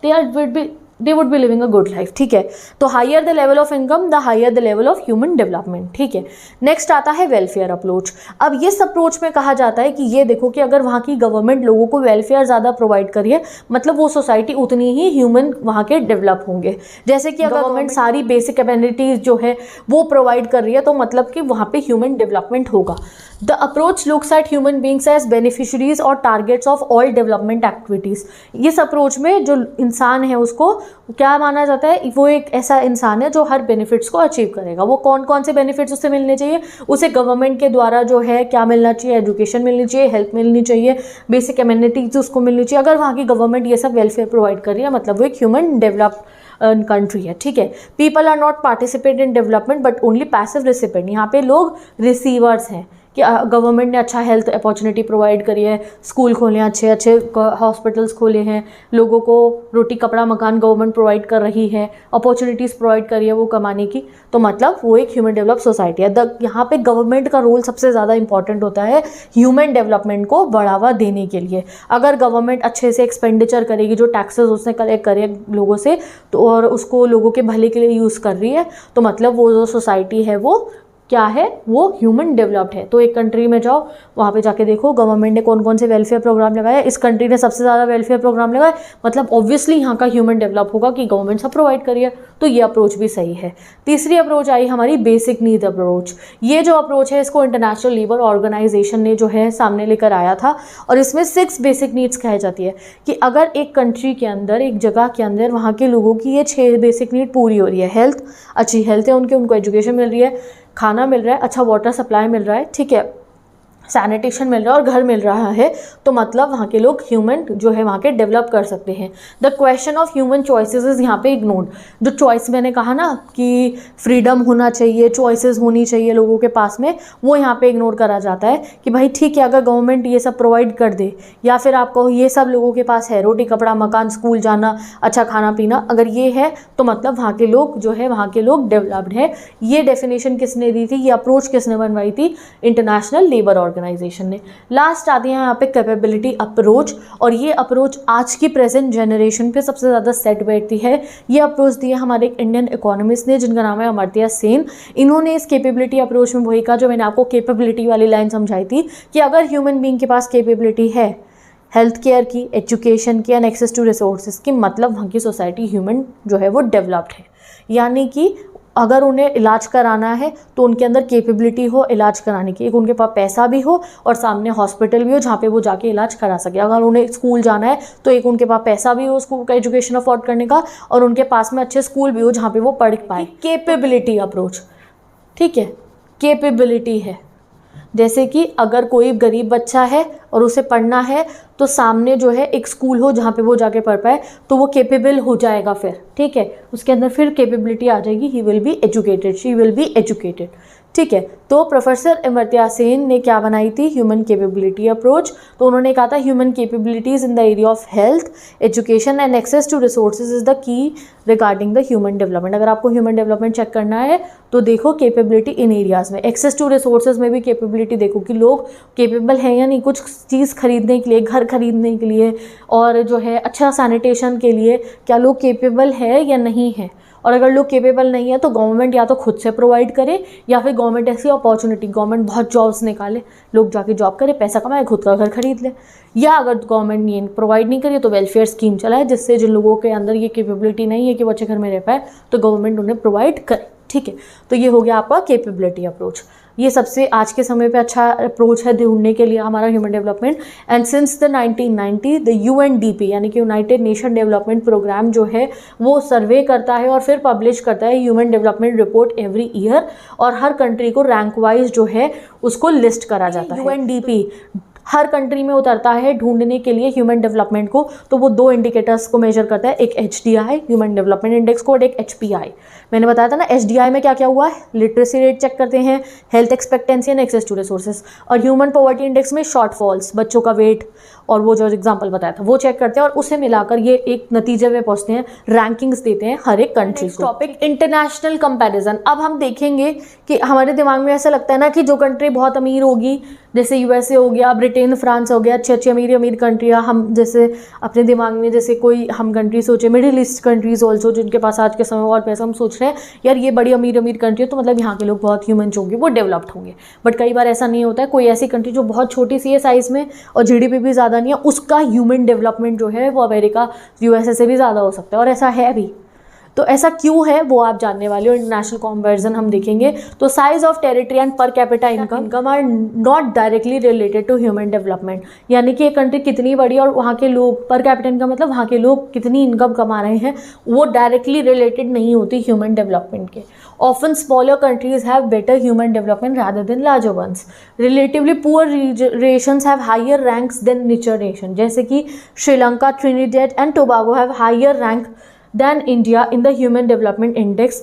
they would be living a good life, ठीक है। तो higher the level of income the higher the level of human development, ठीक है। नेक्स्ट आता है वेलफेयर अप्रोच। अब इस अप्रोच में कहा जाता है कि ये देखो कि अगर वहाँ की गवर्नमेंट लोगों को वेलफेयर ज़्यादा प्रोवाइड करिए, मतलब वो सोसाइटी उतनी ही ह्यूमन वहाँ के डेवलप होंगे। जैसे कि अगर गवर्नमेंट सारी बेसिक एमिनिटीज़ जो है वो प्रोवाइड कर रही है तो मतलब कि वहाँ पे ह्यूमन डेवलपमेंट होगा। The approach looks at human beings as beneficiaries और targets of all development activities. इस अप्रोच में जो इंसान है उसको क्या माना जाता है, वो एक ऐसा इंसान है जो हर बेनिफिट्स को अचीव करेगा। वो कौन कौन से बेनिफिट्स उसे मिलने चाहिए, उसे गवर्नमेंट के द्वारा जो है क्या मिलना चाहिए, एजुकेशन मिलनी चाहिए, हेल्थ मिलनी चाहिए, बेसिक एमिनिटीज उसको मिलनी चाहिए। अगर वहाँ की गवर्नमेंट ये सब वेलफेयर प्रोवाइड कर रही है मतलब वो एक ह्यूमन कंट्री है, ठीक है। People are not participate in development but only passive recipient, यहाँ पे लोग रिसीवर्स हैं कि गवर्नमेंट ने अच्छा हेल्थ अपॉर्चुनिटी प्रोवाइड करी है, स्कूल खोले हैं, अच्छे अच्छे हॉस्पिटल्स खोले हैं, लोगों को रोटी कपड़ा मकान गवर्नमेंट प्रोवाइड कर रही है, अपॉर्चुनिटीज़ प्रोवाइड करी है वो कमाने की, तो मतलब वो एक ह्यूमन डेवलप सोसाइटी है। यहाँ पे गवर्नमेंट का रोल सबसे ज़्यादा इंपॉर्टेंट होता है ह्यूमन डेवलपमेंट को बढ़ावा देने के लिए। अगर गवर्नमेंट अच्छे से एक्सपेंडिचर करेगी, जो टैक्सेस उसने कलेक्ट करे लोगों से, तो और उसको लोगों के भले के लिए यूज़ कर रही है, तो मतलब वो जो सोसाइटी है वो क्या है, वो ह्यूमन डेवलप्ड है। तो एक कंट्री में जाओ, वहाँ पे जाके देखो गवर्नमेंट ने कौन कौन से वेलफेयर प्रोग्राम लगाया, इस कंट्री ने सबसे ज़्यादा वेलफेयर प्रोग्राम लगाया, मतलब ऑब्वियसली यहाँ का ह्यूमन डेवलप होगा कि गवर्नमेंट सब प्रोवाइड करिए, तो ये अप्रोच भी सही है। तीसरी अप्रोच आई हमारी बेसिक नीड अप्रोच। ये जो अप्रोच है इसको इंटरनेशनल लेबर ऑर्गेनाइजेशन ने जो है सामने लेकर आया था, और इसमें 6 बेसिक नीड्स कही जाती है कि अगर एक कंट्री के अंदर, एक जगह के अंदर वहाँ के लोगों की ये 6 बेसिक नीड पूरी हो रही है, हेल्थ, अच्छी हेल्थ है उनको एजुकेशन मिल रही है, खाना मिल रहा है, अच्छा वाटर सप्लाई मिल रहा है, ठीक है, सैनिटेशन मिल रहा है और घर मिल रहा है, तो मतलब वहाँ के लोग ह्यूमन जो है वहाँ के डेवलप कर सकते हैं। The question of human choices is यहाँ पे इग्नोर्ड। जो चॉइस मैंने कहा ना कि फ्रीडम होना चाहिए, चॉइसेस होनी चाहिए लोगों के पास में, वो यहाँ पे इग्नोर करा जाता है कि भाई ठीक है, अगर गवर्नमेंट ये सब प्रोवाइड कर दे, या फिर आपको ये सब लोगों के पास है, रोटी कपड़ा मकान स्कूल जाना अच्छा खाना पीना, अगर ये है तो मतलब वहाँ के लोग जो है वहाँ के लोग डेवलप्ड है। ये डेफिनेशन किसने दी थी, ये अप्रोच किसने बनवाई थी, इंटरनेशनल लेबर ऑर्गेनाइजेशन ने। लास्ट आती है यहाँ पे कैपेबिलिटी अप्रोच, और ये अप्रोच आज की प्रेजेंट जनरेशन पे सबसे ज़्यादा सेट बैठती है। ये अप्रोच दी है हमारे एक इंडियन इकोनॉमिस्ट ने जिनका नाम है अमर्त्य सेन। इन्होंने इस कैपेबिलिटी अप्रोच में वही कहा जो मैंने आपको कैपेबिलिटी वाली लाइन समझाई थी कि अगर ह्यूमन बीइंग के पास कैपेबिलिटी है हेल्थ केयर की, एजुकेशन की एंड एक्सेस टू रिसोर्सेज की, मतलब वहाँ की सोसाइटी ह्यूमन जो है वो डेवलप्ड है। यानी कि अगर उन्हें इलाज कराना है तो उनके अंदर कैपेबिलिटी हो इलाज कराने की, एक उनके पास पैसा भी हो और सामने हॉस्पिटल भी हो जहाँ पे वो जाके इलाज करा सके। अगर उन्हें स्कूल जाना है तो एक उनके पास पैसा भी हो स्कूल का एजुकेशन अफोर्ड करने का, और उनके पास में अच्छे स्कूल भी हो जहाँ पे वो पढ़ पाए। कैपेबिलिटी अप्रोच, ठीक है, कैपेबिलिटी है। जैसे कि अगर कोई गरीब बच्चा है और उसे पढ़ना है तो सामने जो है एक स्कूल हो जहाँ पे वो जाके पढ़ पाए, तो वो कैपेबल हो जाएगा फिर, ठीक है, उसके अंदर फिर कैपेबिलिटी आ जाएगी, he will be educated, she will be educated, ठीक है। तो प्रोफेसर अमर्त्य सेन ने क्या बनाई थी, ह्यूमन कैपेबिलिटी अप्रोच। तो उन्होंने कहा था human capabilities in the area of health, education and access to resources is the key regarding the human development. अगर आपको ह्यूमन डेवलपमेंट चेक करना है तो देखो कैपेबिलिटी इन एरियाज में, एक्सेस टू रिसोर्सेज में भी कैपेबिलिटी देखो कि लोग कैपेबल हैं या नहीं, कुछ चीज़ खरीदने के लिए, घर खरीदने के लिए, और जो है अच्छा सैनिटेशन के लिए, क्या लोग कैपेबल है या नहीं है। और अगर लोग कैपेबल नहीं है तो गवर्नमेंट या तो खुद से प्रोवाइड करे, या फिर गवर्नमेंट ऐसी अपॉर्चुनिटी, गवर्नमेंट बहुत जॉब्स निकाले, लोग जाके जॉब करे, पैसा कमाए, खुद का घर खरीद ले। या अगर गवर्नमेंट ये प्रोवाइड नहीं करे तो वेलफेयर स्कीम चलाए, जिससे जिन लोगों के अंदर ये कैपेबिलिटी नहीं है कि वो अच्छे घर में रह पाए तो गवर्नमेंट उन्हें प्रोवाइड करे, ठीक है। तो ये हो गया आपका कैपेबिलिटी अप्रोच। ये सबसे आज के समय पे अच्छा अप्रोच है ढूंढने के लिए हमारा human development. And since the 1990 the UNDP यानी कि यूनाइटेड नेशन डेवलपमेंट प्रोग्राम जो है वो सर्वे करता है और फिर पब्लिश करता है human development report every year, और हर कंट्री को रैंक वाइज जो है उसको लिस्ट करा जाता है। UNDP हर कंट्री में उतरता है ढूंढने के लिए ह्यूमन डेवलपमेंट को, तो वो 2 इंडिकेटर्स को मेजर करता है, एक HDI ह्यूमन डेवलपमेंट इंडेक्स को, और एक HPI। मैंने बताया था ना HDI में क्या क्या हुआ है, लिटरेसी रेट चेक करते हैं, health expectancy and access to resources, और ह्यूमन पॉवर्टी इंडेक्स में शॉर्टफॉल्स, बच्चों का वेट और वो जो एग्जाम्पल बताया था वो चेक करते हैं, और उसे मिलाकर ये एक नतीजे में पहुंचते हैं, रैंकिंग्स देते हैं हर एक कंट्री को। Topic international comparison. अब हम देखेंगे कि हमारे दिमाग में ऐसा लगता है ना कि जो कंट्री बहुत अमीर होगी, जैसे USA हो गया, ब्रिटेन, फ्रांस हो गया, अच्छी अच्छी अमीर कंट्रियाँ, हम जैसे अपने दिमाग में जैसे कोई हम कंट्री सोचे, मिडिल ईस्ट कंट्रीज ऑल्सो जिनके पास आज के समय और पैसा, हम सोच रहे हैं यार ये बड़ी अमीर कंट्री है तो मतलब यहाँ के लोग बहुत ह्यूमन होंगे, वो डेवलप्ड होंगे। बट कई बार ऐसा नहीं होता है, कोई ऐसी कंट्री जो बहुत छोटी सी है साइज़ में और GDP भी ज़्यादा नहीं है, उसका ह्यूमन डेवलपमेंट जो है वो अमेरिका USA से भी ज़्यादा हो सकता है, और ऐसा है भी। तो ऐसा क्यों है वो आप जानने वाले हो। इंटरनेशनल कंपैरिजन हम देखेंगे तो size of territory and per capita income are not directly related to human development. यानी कि एक कंट्री कितनी बड़ी और वहाँ के लोग, पर कैपिटा इनकम मतलब वहाँ के लोग कितनी इनकम कमा रहे हैं, वो डायरेक्टली रिलेटेड नहीं होती ह्यूमन डेवलपमेंट के। Often smaller countries have better human development rather than larger ones. Relatively poor nations have higher ranks than richer nations. जैसे कि Sri Lanka, Trinidad and Tobago have higher rank than India in the human development index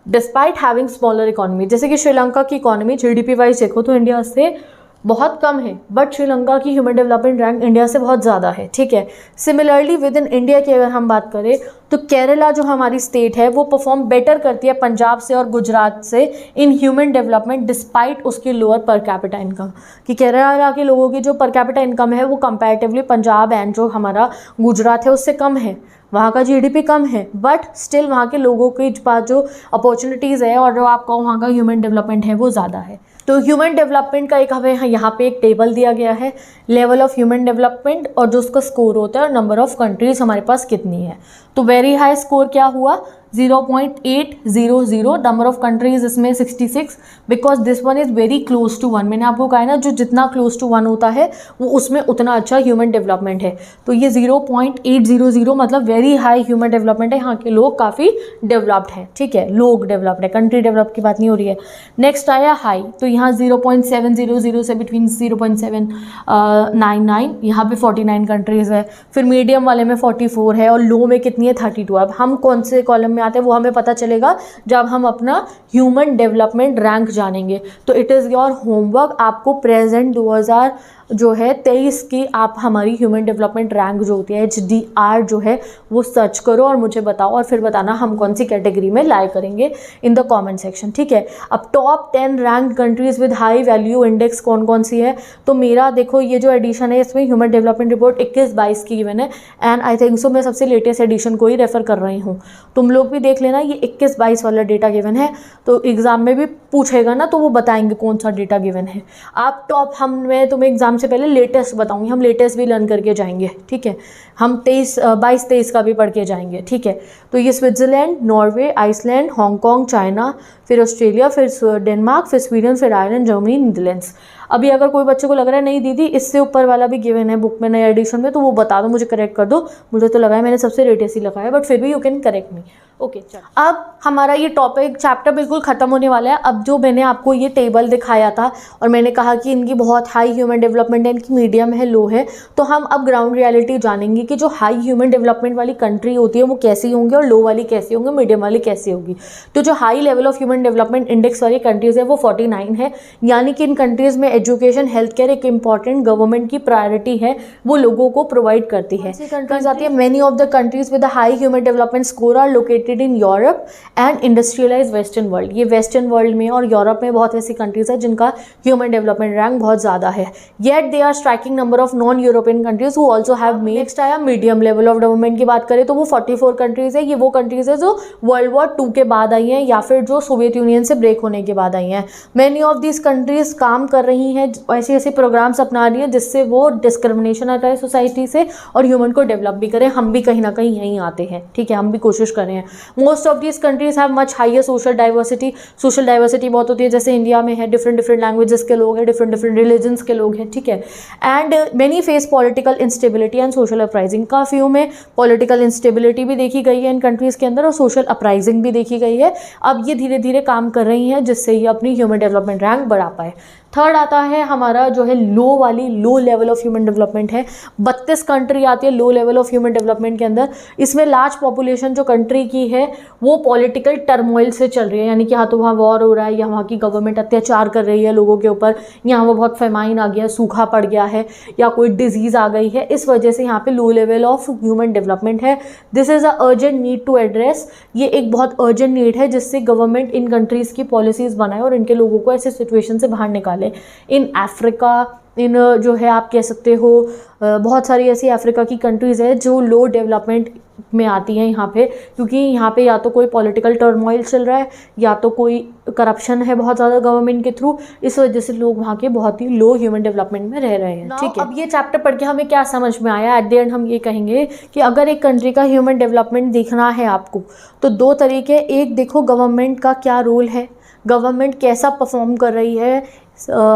despite having smaller economy. जैसे कि श्रीलंका की economy GDP wise देखो तो India से बहुत कम है, बट श्रीलंका की ह्यूमन डेवलपमेंट रैंक इंडिया से बहुत ज़्यादा है, ठीक है। सिमिलरली विद इन इंडिया की अगर हम बात करें तो केरला जो हमारी स्टेट है वो परफॉर्म बेटर करती है पंजाब से और गुजरात से इन ह्यूमन डेवलपमेंट डिस्पाइट उसकी लोअर पर कैपिटा इनकम, कि केरला के लोगों की जो पर कैपिटा इनकम है वो कंपैरेटिवली पंजाब एंड जो हमारा गुजरात है उससे कम है, वहाँ का GDP कम है, बट स्टिल वहाँ के लोगों के पास जो अपॉर्चुनिटीज़ है और जो आपका वहाँ का ह्यूमन डेवलपमेंट है वो ज़्यादा है। तो ह्यूमन डेवलपमेंट का एक हमें यहाँ पे एक टेबल दिया गया है, लेवल ऑफ ह्यूमन डेवलपमेंट, और जो उसका स्कोर होता है और नंबर ऑफ कंट्रीज़ हमारे पास कितनी है। तो वेरी हाई स्कोर क्या हुआ 0.800, नंबर ऑफ कंट्रीज इसमें 66, because this one is very close to 1। मैंने आपको कहा है ना जो जितना क्लोज टू 1 होता है वो उसमें उतना अच्छा ह्यूमन डेवलपमेंट है। तो ये 0.800 मतलब वेरी हाई ह्यूमन डेवलपमेंट है, यहाँ के लोग काफ़ी डेवलप्ड हैं, ठीक है, लोग डेवलप्ड है, कंट्री डेवलप की बात नहीं हो रही है। नेक्स्ट आया हाई, तो यहाँ 0.700 से बिटवीन 0.799, यहाँ पे 49 कंट्रीज़ है। फिर मीडियम वाले में 44 है और लो में कितनी है 32। अब हम कौन से कॉलम में आते हैं वो हमें पता चलेगा जब हम अपना ह्यूमन डेवलपमेंट रैंक जानेंगे। तो इट इज़ योर होमवर्क, आपको प्रेजेंट 2023 की आप हमारी ह्यूमन डेवलपमेंट रैंक जो होती है HDR जो है वो सर्च करो और मुझे बताओ, और फिर बताना हम कौन सी कैटेगरी में लाई करेंगे इन द कमेंट सेक्शन, ठीक है। अब top 10 rank countries with high value index कौन कौन सी है, तो मेरा देखो ये जो एडिशन है इसमें ह्यूमन डेवलपमेंट रिपोर्ट 21-22 की गिवन है, एंड आई थिंक सो मैं सबसे लेटेस्ट एडिशन को ही रेफर कर रही हूँ। तुम लोग भी देख लेना, ये 21-22 वाला डेटा गिवन है, तो एग्जाम में भी पूछेगा ना तो वो बताएंगे कौन सा डेटा गिवन है। आप टॉप, मैं तुम्हें एग्जाम से पहले लेटेस्ट बताऊंगी, हम लेटेस्ट भी लर्न करके जाएंगे, ठीक है। हम 22-23 का भी पढ़ के जाएंगे, ठीक है। तो ये Switzerland, Norway, Iceland, Hong Kong, China, फिर ऑस्ट्रेलिया, फिर डेनमार्क, फिर स्वीडन, फिर आयरलैंड, जर्मनी, नीदरलैंड्स। अभी अगर कोई बच्चे को लग रहा है नहीं दीदी इससे ऊपर वाला भी गिवन है बुक में नए एडिशन में, तो वो बता दो, मुझे करेक्ट कर दो। मुझे तो लगा है मैंने सबसे लेटेस्ट ही लगाया, बट फिर भी you can correct me, okay. चलो अब हमारा ये टॉपिक चैप्टर बिल्कुल ख़त्म होने वाला है। अब जो मैंने आपको ये टेबल दिखाया था और मैंने कहा कि इनकी बहुत हाई ह्यूमन डेवलपमेंट है, इनकी मीडियम है, लो है, तो हम अब ग्राउंड रियलिटी जानेंगे कि जो हाई ह्यूमन डेवलपमेंट वाली कंट्री होती है वो कैसी होंगी और लो वाली कैसी होंगी, मीडियम वाली कैसी होगी। तो जो high level of human development index वाली कंट्रीज़ है वो 49 है, यानी कि इन कंट्रीज़ में एजुकेशन, हेल्थ केयर एक इंपॉर्टेंट गवर्नमेंट की प्रायोरिटी है, वो लोगों को प्रोवाइड करती है। ऐसी कंट्रीज आती है, many of the countries with high human development score are located in Europe and industrialize western world. ये वेस्टर्न वर्ल्ड में और यूरोप में बहुत ऐसी कंट्रीज है जिनका ह्यूमन डेवलपमेंट रैंक बहुत ज़्यादा है, yet they are striking number of non European countries who also have made. Next आया मीडियम लेवल ऑफ डेवलपमेंट की बात करें तो वो 44 कंट्रीज है। ये वो कंट्रीज है जो वर्ल्ड वॉर 2 के बाद आई हैं या फिर जो सोवियत यूनियन से ब्रेक होने के बाद आई हैं। मैनी ऑफ दिस कंट्रीज काम कर रही हैं, ऐसे ऐसे प्रोग्राम्स अपना रही हैं जिससे वो डिस्क्रिमिनेशन हटाए सोसाइटी से और ह्यूमन को डेवलप भी करें। हम भी कहीं ना कहीं यहीं आते हैं, ठीक है, हम भी कोशिश कर रहे हैं। Most of these countries have much higher social diversity. Social diversity बहुत होती है, जैसे इंडिया में है, डिफरेंट डिफरेंट लैंग्वेजेस के लोग हैं, डिफरेंट डिफरेंट रिलीजन्स के लोग हैं, ठीक है। And many face political instability and social uprising. काफ़ियों में पॉलिटिकल इंस्टेबिलिटी भी देखी गई है इन कंट्रीज़ के अंदर और सोशल अपराइजिंग भी देखी गई है। अब ये धीरे धीरे काम कर रही हैं जिससे ये अपनी ह्यूमन डेवलपमेंट रैंक बढ़ा पाए। थर्ड आता है हमारा जो है लो लेवल ऑफ ह्यूमन डेवलपमेंट है। 32 कंट्री आती है लो लेवल ऑफ ह्यूमन डेवलपमेंट के अंदर। इसमें लार्ज पॉपुलेशन जो कंट्री की है वो पॉलिटिकल टर्मोइल से चल रही है, यानी कि हाँ तो वहाँ वॉर हो रहा है या वहाँ की गवर्नमेंट अत्याचार कर रही है लोगों के ऊपर, यहाँ वो बहुत फेमाइन आ गया, सूखा पड़ गया है या कोई डिजीज़ आ गई है, इस वजह से यहाँ पे low level of human development है। This is a urgent need to address. ये एक बहुत अर्जेंट नीड है जिससे गवर्नमेंट इन कंट्रीज़ की पॉलिसीज़ बनाए और इनके लोगों को ऐसे सिचुएशन से बाहर निकाले। इन अफ्रीका, इन जो है आप कह सकते हो बहुत सारी ऐसी अफ्रीका की कंट्रीज़ है जो लो डेवलपमेंट में आती हैं यहाँ पे, क्योंकि यहाँ पे या तो कोई पॉलिटिकल टर्मोइल चल रहा है या तो कोई करप्शन है बहुत ज़्यादा गवर्नमेंट के थ्रू, इस वजह से लोग वहाँ के बहुत ही लो ह्यूमन डेवलपमेंट में रह रहे हैं, ठीक है। अब ये चैप्टर पढ़ के हमें क्या समझ में आया, एट द एंड हम ये कहेंगे कि अगर एक कंट्री का ह्यूमन डेवलपमेंट देखना है आपको तो 2 तरीके, एक देखो गवर्नमेंट का क्या रोल है, गवर्नमेंट कैसा परफॉर्म कर रही है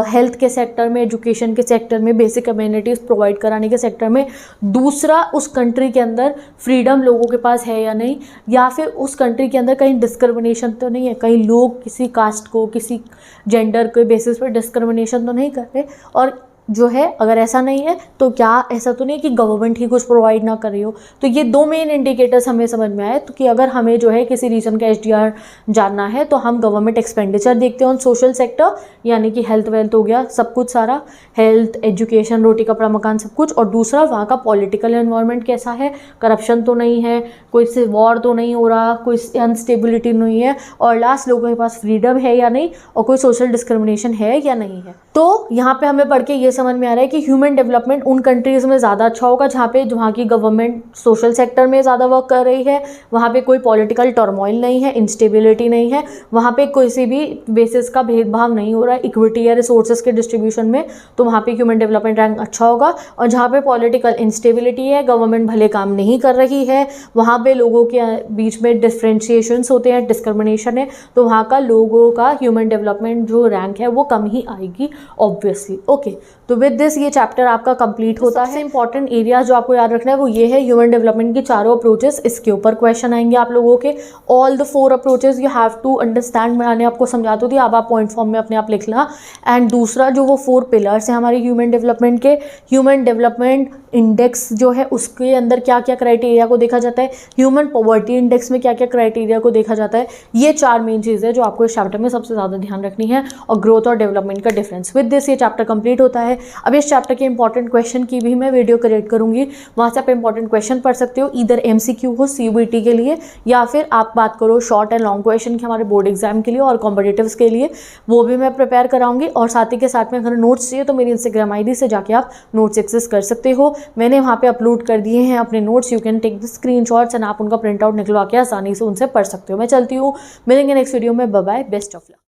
हेल्थ के सेक्टर में, एजुकेशन के सेक्टर में, बेसिक कम्युनिटीज़ प्रोवाइड कराने के सेक्टर में। दूसरा, उस कंट्री के अंदर फ्रीडम लोगों के पास है या नहीं, या फिर उस कंट्री के अंदर कहीं डिस्क्रिमिनेशन तो नहीं है, कहीं लोग किसी कास्ट को, किसी जेंडर के बेसिस पर डिस्क्रिमिनेशन तो नहीं कर रहे। और जो है, अगर ऐसा नहीं है तो क्या ऐसा तो नहीं है कि गवर्नमेंट ही कुछ प्रोवाइड ना कर रही हो। तो ये 2 मेन इंडिकेटर्स हमें समझ में आए, तो कि अगर हमें जो है किसी रीजन का एसडीआर जानना है तो हम गवर्नमेंट एक्सपेंडिचर देखते हैं ऑन सोशल सेक्टर, यानी कि हेल्थ वेल्थ हो गया, सब कुछ सारा, हेल्थ, एजुकेशन, रोटी कपड़ा मकान सब कुछ। और दूसरा वहाँ का पॉलिटिकल एनवायरनमेंट कैसा है, करप्शन तो नहीं है, कोई से वॉर तो नहीं हो रहा, कोई अनस्टेबिलिटी नहीं है, और लास्ट लोगों के पास फ्रीडम है या नहीं, और कोई सोशल डिस्क्रिमिनेशन है या नहीं है। तो यहाँ पे हमें पढ़ के ये समझ में आ रहा है कि ह्यूमन डेवलपमेंट उन कंट्रीज़ में ज़्यादा अच्छा होगा जहाँ की गवर्नमेंट सोशल सेक्टर में ज़्यादा वर्क कर रही है, वहाँ पे कोई पॉलिटिकल टर्मोइल नहीं है, इंस्टेबिलिटी नहीं है, वहाँ पे किसी भी बेसिस का भेदभाव नहीं हो रहा है इक्विटी या रिसोर्सेज के डिस्ट्रीब्यूशन में, तो वहाँ पे ह्यूमन डेवलपमेंट रैंक अच्छा होगा। और जहाँ पे पॉलिटिकल इंस्टेबिलिटी है, गवर्नमेंट भले काम नहीं कर रही है, वहाँ पे लोगों के बीच में डिफ्रेंशिएशंस होते हैं, डिस्क्रिमिनेशन है, तो वहाँ का लोगों का ह्यूमन डेवलपमेंट जो रैंक है वो कम ही आएगी ऑब्वियसली। ओके, तो विद दिस ये चैप्टर आपका कंप्लीट होता है। इंपॉर्टेंट एरिया जो आपको याद रखना है वो ये है ह्यूमन डेवलपमेंट की चारों अप्रोचेस, इसके ऊपर क्वेश्चन आएंगे आप लोगों के। All the 4 approaches you have to understand, मैंने आपको समझा तो दिया, अब आप पॉइंट फॉर्म में अपने आप लिखना। एंड दूसरा जो वो 4 पिलर्स हैं हमारे ह्यूमन डेवलपमेंट के, ह्यूमन डेवलपमेंट इंडेक्स जो है उसके अंदर क्या क्या क्राइटेरिया को देखा जाता है, ह्यूमन पॉवर्टी इंडेक्स में क्या क्या क्राइटेरिया को देखा जाता है, ये 4 मेन चीज़ें जो आपको इस चैप्टर में सबसे ज़्यादा ध्यान रखनी है, और ग्रोथ और डेवलपमेंट का डिफरेंस। विद दिस ये चैप्टर कंप्लीट होता है। अब इस चैप्टर के इंपॉर्टेंट क्वेश्चन की भी मैं वीडियो क्रिएट करूंगी, वहाँ से आप इंपॉर्टेंट क्वेश्चन पढ़ सकते हो, इधर MCQ हो CBT के लिए, या फिर आप बात करो शॉर्ट एंड लॉन्ग क्वेश्चन की हमारे बोर्ड एग्जाम के लिए और कॉम्पिटिटिव्स के लिए, वो भी मैं प्रिपेयर कराऊंगी। और साथ ही के साथ में अगर नोट्स चाहिए तो मेरी इंस्टाग्राम ID से जाके आप नोट्स एक्सेस कर सकते हो, मैंने वहाँ पे अपलोड कर दिए हैं अपने notes, you can take the screenshots and आप उनका प्रिंट आउट निकलवा के आसानी से उनसे पढ़ सकते हो। मैं चलती हूँ, मिलेंगे नेक्स्ट वीडियो में, bye bye, best of luck.